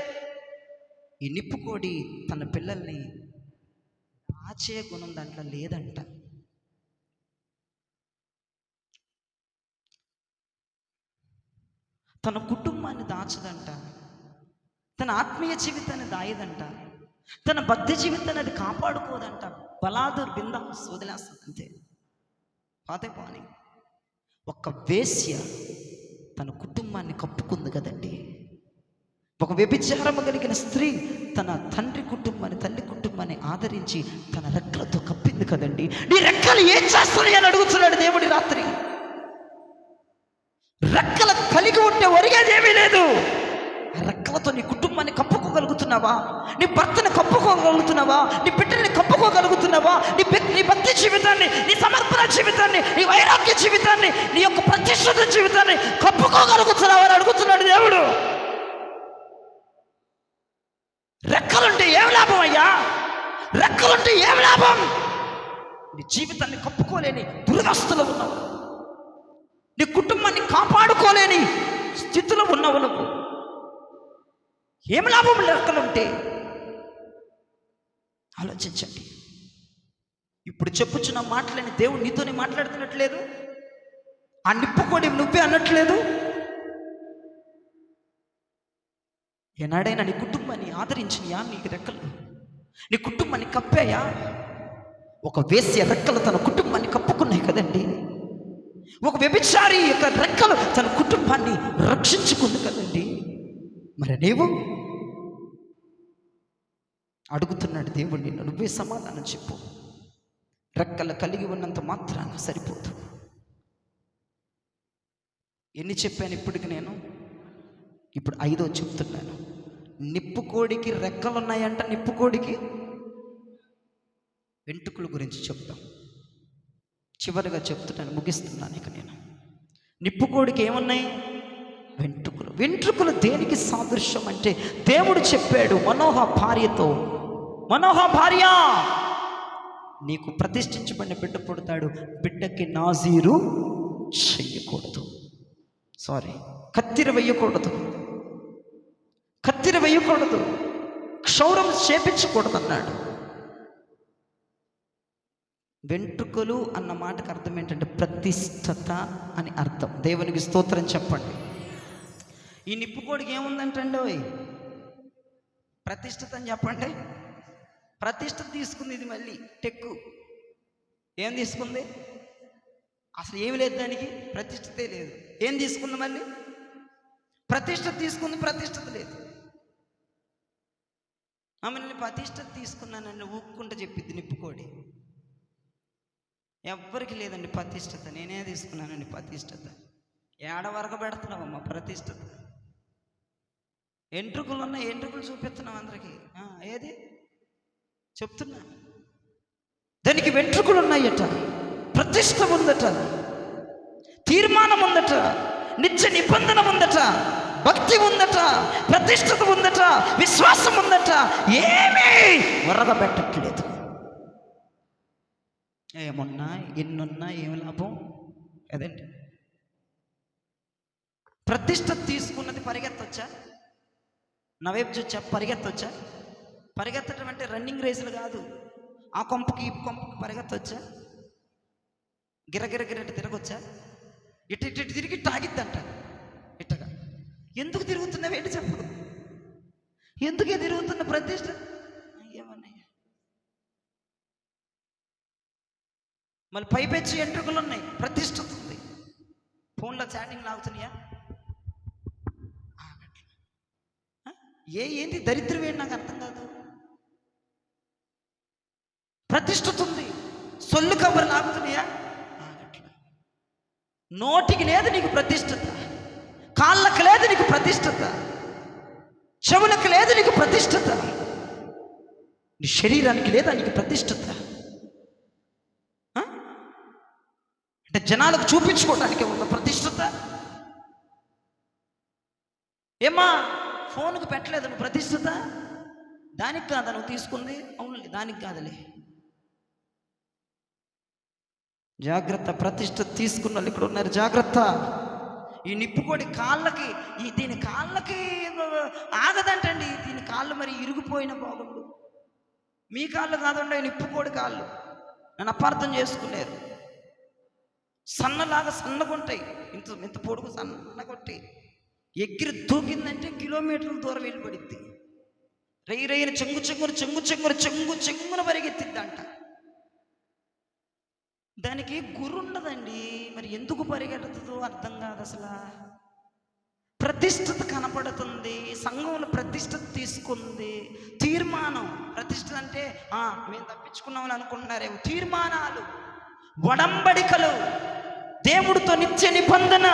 ఈ నిప్పుకోడి తన పిల్లల్ని దాచే గుణం దాంట్లో లేదంట. తన కుటుంబాన్ని దాచదంట, తన ఆత్మీయ జీవితాన్ని దాయదంట, తన భక్తి జీవితాన్ని అది కాపాడుకోదంట. బలాదూర్ బిందా వదిలేస్తుంది అంతే. పాతే పాని ఒక వేశ్య తన కుటుంబాన్ని కప్పుకుంది కదండి. ఒక వ్యభిచారము కలిగిన స్త్రీ తన తండ్రి కుటుంబాన్ని, తల్లి కుటుంబాన్ని ఆదరించి తన రెక్కలతో కప్పింది కదండి. నీ రెక్కలు ఏం చేస్తున్నాయి అని అడుగుతున్నాడు దేవుడి రాత్రి. రెక్కలు కలిగి ఉంటే ఒరిగేదేమీ లేదు. ఆ రెక్కలతో నీ కుటుంబాన్ని కప్పుకోగలుగుతున్నావా? నీ భర్తని కప్పుకోగలుగుతున్నావా? నీ బిడ్డల్ని కప్పుకోగలుగుతున్నావా? నీ భక్తి జీవితాన్ని, నీ సమర్పణ జీవితాన్ని, నీ వైరాగ్య జీవితాన్ని, నీ యొక్క ప్రతిష్ఠిత జీవితాన్ని కప్పుకోగలుగుతున్నావా అని అడుగుతున్నాడు దేవుడు. రెక్కలుంటే ఏం లాభం అయ్యా? రెక్కలుంటే ఏం లాభం? నీ జీవితాన్ని కప్పుకోలేని దురదస్తులో ఉన్నావు, నీ కుటుంబాన్ని కాపాడుకోలేని స్థితిలో ఉన్నావు. నువ్వు ఏం లాభం రెక్కలుంటే? ఆలోచించండి. ఇప్పుడు చెప్పుచున్న మాటలని దేవుడు నీతోనే మాట్లాడుతున్నట్లేదు. ఆ నిప్పుకోడి నువ్వే అన్నట్లేదు. ఏనాడైనా నీ కుటుంబాన్ని ఆదరించినయా? నీకు రెక్కలు నీ కుటుంబాన్ని కప్పాయా? ఒక వేశ్య రెక్కలు తన కుటుంబాన్ని కప్పుకున్నాయి కదండి. ఒక వ్యభిచారి యొక్క రెక్కలు తన కుటుంబాన్ని రక్షించుకుంది కదండి. మరి నీవు అడుగుతున్నాడు దేవుడు నిన్ను, నువ్వే సమాధానం చెప్పు. రెక్కలు కలిగి ఉన్నంత మాత్రాన సరిపోదు. ఎన్ని చెప్పాను ఇప్పటికి నేను? ఇప్పుడు 5వ చెప్తున్నాను. నిప్పుకోడికి రెక్కలు ఉన్నాయంట. నిప్పుకోడికి వెంట్రుకల గురించి చెప్తాం. చివరిగా చెప్తున్నాను, ముగిస్తున్నాను ఇక నేను. నిప్పుకోడికి ఏమున్నాయి? వెంట్రుకలు. వెంట్రుకలు దేనికి సాదృశ్యం అంటే దేవుడు చెప్పాడు మనోహ భార్యతో, మనోహ భార్య, నీకు ప్రతిష్ఠించబడిన బిడ్డ పుడతాడు, బిడ్డకి నాజీరు చెయ్యకూడదు, కత్తిర వేయకూడదు, కత్తిర వేయకూడదు, క్షౌరం చేపించకూడదు అన్నాడు. వెంట్రుకలు అన్న మాటకు అర్థం ఏంటంటే ప్రతిష్ఠత అని అర్థం. దేవునికి స్తోత్రం చెప్పండి. ఈ నిప్పుకోడికి ఏముందంటండి? ప్రతిష్ఠత అని చెప్పండి. ప్రతిష్ఠత తీసుకుంది ఇది. మళ్ళీ టెక్కు ఏం తీసుకుంది? అసలు ఏమి లేదు దానికి, ప్రతిష్ఠతే లేదు. ఏం తీసుకుంది? మళ్ళీ ప్రతిష్ఠత తీసుకుంది, ప్రతిష్ఠత లేదు. ఆమె ప్రతిష్ఠత తీసుకున్నానని ఊక్కుంటూ చెప్పిద్ది నిప్పుకోడి. ఎవ్వరికి లేదండి ప్రతిష్ఠత. నేనే తీసుకున్నానండి ప్రతిష్ఠత. ఏడ వరకు పెడుతున్నావమ్మా ప్రతిష్ఠత? ఎంట్రుకలు ఉన్నాయి, ఎంట్రుకలు చూపిస్తున్నావు అందరికి. ఏది చెప్తున్నా? దానికి వెంట్రుకలు ఉన్నాయట, ప్రతిష్ఠ ఉందట, తీర్మానం ఉందట, నిత్య నిబంధన ఉందట, భక్తి ఉందట, ప్రతిష్ఠత ఉందట, విశ్వాసం ఉందట. ఏమీ వరగబెట్టట్లేదు. ఏమున్నా ఎన్నున్నా ఏమి లాభం కదండి. ప్రతిష్ఠ తీసుకున్నది పరిగెత్తొచ్చా? నా వైపు చూచా? పరిగెత్తొచ్చా? పరిగెత్తడం అంటే రన్నింగ్ రేసులు కాదు. ఆ కొంపకి ఈ కొంపకి పరిగెత్తొచ్చా? గిరగిరగిరట తిరగొచ్చా? ఇటు ఇటు ఇటు తిరిగి తాగిద్దంట. ఇట్టగా ఎందుకు తిరుగుతున్నావు ఏంటి చెప్పు? ఎందుకే తిరుగుతున్న ప్రతిష్ఠ? ఏమన్నాయి? మళ్ళీ పైపెచ్చి ఎంట్రుకలు ఉన్నాయి, ప్రతిష్ఠ ఉంది. ఫోన్లో చాటింగ్ లాగుతున్నాయా? ఏంటి దరిద్రం ఏంటి నాకు అర్థం కాదు. ప్రతిష్ఠత ఉంది, సొల్లు కబుర్లు లాగుతున్నాయా? నోటికి లేదు నీకు ప్రతిష్ఠత, కాళ్ళకి లేదు నీకు ప్రతిష్ఠత, చెవులకు లేదు నీకు ప్రతిష్ఠత, నీ శరీరానికి లేదా నీకు ప్రతిష్ఠత. అంటే జనాలకు చూపించుకోవడానికి ఉన్న ప్రతిష్ఠత. ఏమా ఫోన్కు పెట్టలేదు నువ్వు ప్రతిష్ఠత? దానికి కాదా నువ్వు తీసుకుంది? అవును, దానికి కాదులే. జాగ్రత్త, ప్రతిష్ఠ తీసుకున్న వాళ్ళు ఇక్కడ ఉన్నారు, జాగ్రత్త. ఈ నిప్పుకోడి కాళ్ళకి, దీని కాళ్ళకి ఆగదంటండి. దీని కాళ్ళు మరి ఇరిగిపోయిన బాగుండు. మీ కాళ్ళు కాదండి, నిప్పుకోడి కాళ్ళు. నన్ను అపార్థం చేసుకున్నారు. సన్నలాగా సన్నగుంటాయి, ఇంత పొడుగు సన్నగొట్టి ఎగిరి దూకిందంటే కిలోమీటర్ల దూరం వెళ్ళిపడిద్ది. రయ్యి రయ్యన చెంగు చెంగును చెంగు చెంగును చెంగు చెంగున పరిగెత్తిద్దంట. దానికి గురు ఉండదండి. మరి ఎందుకు పరిగెడుతుందో అర్థం కాదు అసలు. ప్రతిష్ఠత కనపడుతుంది, సంఘంలో ప్రతిష్ఠత తీసుకుంది, తీర్మానం. ప్రతిష్ఠ అంటే మేము తప్పించుకున్నామని అనుకుంటున్నారేమో. తీర్మానాలు, వడంబడికలు, దేవుడితో నిత్య నిబంధన,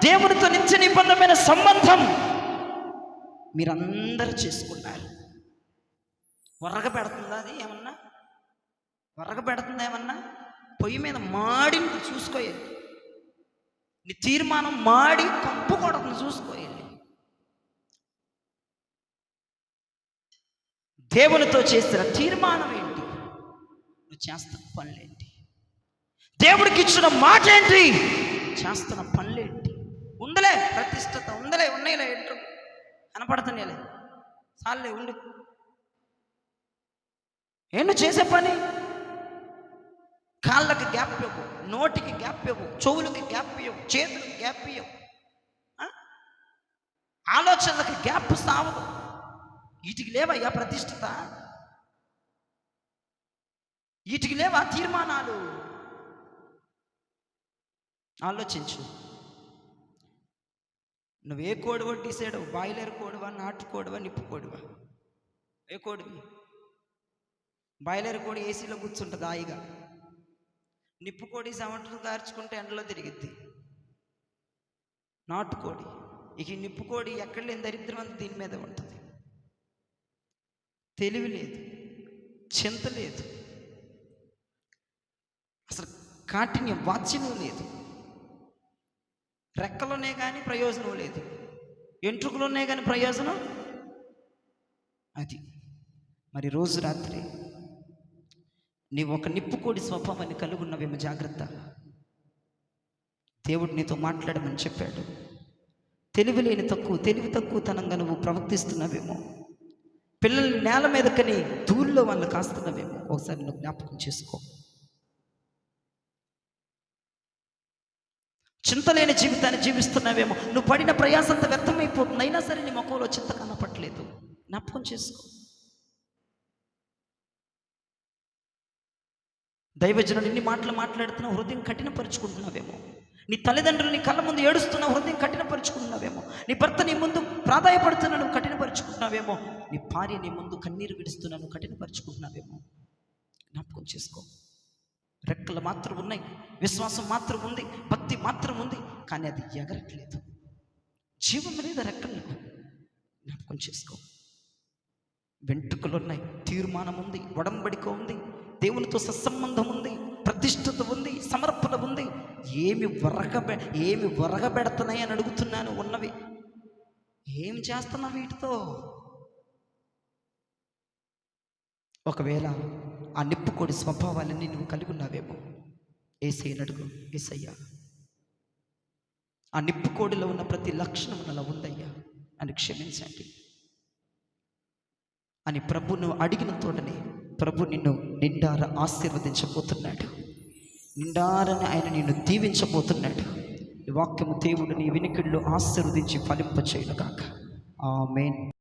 దేవుడితో నిత్య నిబంధనమైన సంబంధం మీరందరూ చేసుకున్నారు. వరగ పెడుతుందా అది ఏమన్నా? వరగ పెడుతుందా ఏమన్నా? పొయ్యి మీద మాడింది చూసుకోవాలి. నీ తీర్మానం మాడి కంపు కొడుతుంది చూసుకోవాలి. దేవునితో చేసిన తీర్మానం ఏంటి? నువ్వు చేస్తున్న పనులేంటి? దేవుడికి ఇచ్చిన మాట ఏంటి? చేస్తున్న పనులేంటి? ఉందలే ప్రతిష్టత, ఉందలే ఉన్నాయిలే, ఏంటో కనపడుతున్నాయిలే, చాలే ఉండు. ఏంటో చేసే పని? కాళ్ళకి గ్యాప్ ఇవ్వు, నోటికి గ్యాప్ ఇవ్వు, చెవులకి గ్యాప్ ఇవ్వు, చేతులకి గ్యాప్ ఇవ్వు, ఆలోచనలకి గ్యాప్ సావదు. వీటికి లేవయ్యా ప్రతిష్ఠత? వీటికి లేవా తీర్మానాలు? ఆలోచించు. నువ్వే కోడివో డిసైడ్ అవ్వు. బాయిలర్ కోడివా, నాటు కోడివా, నిప్పు కోడివా? ఏ కోడివి? బాయిలర్ కోడి ఏసీలో కూర్చుంటుంది హాయిగా. నిప్పు కోడి సమంటలు గార్చుకుంటే ఎండలో తిరిగిద్ది. నాటుకోడి, ఇక ఈ నిప్పు కోడి ఎక్కడ లేని దరిద్రం అంతా దీని మీద ఉంటుంది. తెలివి లేదు, చింత లేదు, అసలు కాఠిన్యం, వాత్సల్యం లేదు. రెక్కలున్నాయి కానీ ప్రయోజనం లేదు, ఎంట్రుకలున్నాయి కానీ ప్రయోజనం అది. మరి రోజు రాత్రి నీవు ఒక నిప్పుకోడి స్వభావాన్ని కలిగి ఉన్నవేమో జాగ్రత్త. దేవుడు నీతో మాట్లాడమని చెప్పాడు. తెలివి లేని తెలివి తక్కువతనంగా నువ్వు ప్రవర్తిస్తున్నావేమో. పిల్లల్ని నేల మీదకని ధూళిలో వాళ్ళు కాస్తున్నావేమో. ఒకసారి నువ్వు జ్ఞాపకం చేసుకో. చింతలేని జీవితాన్ని జీవిస్తున్నావేమో. నువ్వు పడిన ప్రయాసంతా వ్యర్థమైపోతుంది, అయినా సరే నీ ముఖంలో చింత కనపట్లేదు. జ్ఞాపకం చేసుకో. దైవజనుడు ఇన్ని మాటలు మాట్లాడుతున్నావు, హృదయం కఠినపరుచుకుంటున్నావేమో. నీ తల్లిదండ్రులు నీ కళ్ళ ముందు ఏడుస్తున్నావు, హృదయం కఠినపరుచుకుంటున్నావేమో. నీ భర్త నీ ముందు ప్రాధాయపడుతున్నా, నువ్వు కఠినపరుచుకుంటున్నావేమో. నీ భార్య నీ ముందు కన్నీరు విడుస్తున్నా, నువ్వు కఠినపరుచుకుంటున్నావేమో. జ్ఞాపకం చేసుకో. రెక్కలు మాత్రం ఉన్నాయి, విశ్వాసం మాత్రం ఉంది, భక్తి మాత్రం ఉంది, కానీ అది ఎగరట్లేదు. జీవం అనేది రెక్కలు. జ్ఞాపకం చేసుకో. వెంట్రుకలు ఉన్నాయి, తీర్మానం ఉంది, వడంబడిక ఉంది, దేవునితో సత్సంబంధం ఉంది, ప్రతిష్ఠత ఉంది, సమర్పణ ఉంది. ఏమి వరగబెడుతున్నాయి అని అడుగుతున్నాను. ఉన్నవి ఏం చేస్తున్నావు వీటితో? ఒకవేళ ఆ నిప్పుకోడి స్వభావాలన్నీ నువ్వు కలిగి ఉన్నావేమో. యేసయ్యను అడుగు, యేసయ్యా ఆ నిప్పుకోడిలో ఉన్న ప్రతి లక్షణం అలా ఉందయ్యా అని క్షమించండి అని ప్రభును అడిగిన తోటనే ప్రభు నిన్ను నిండార ఆశీర్వదించబోతున్నాడు. నిండారని ఆయన నిన్ను దీవించబోతున్నాడు. ఈ వాక్యము దేవుడు నీ వినికిడిలో ఆశీర్వదించి ఫలింపచేయును గాక. ఆమేన్.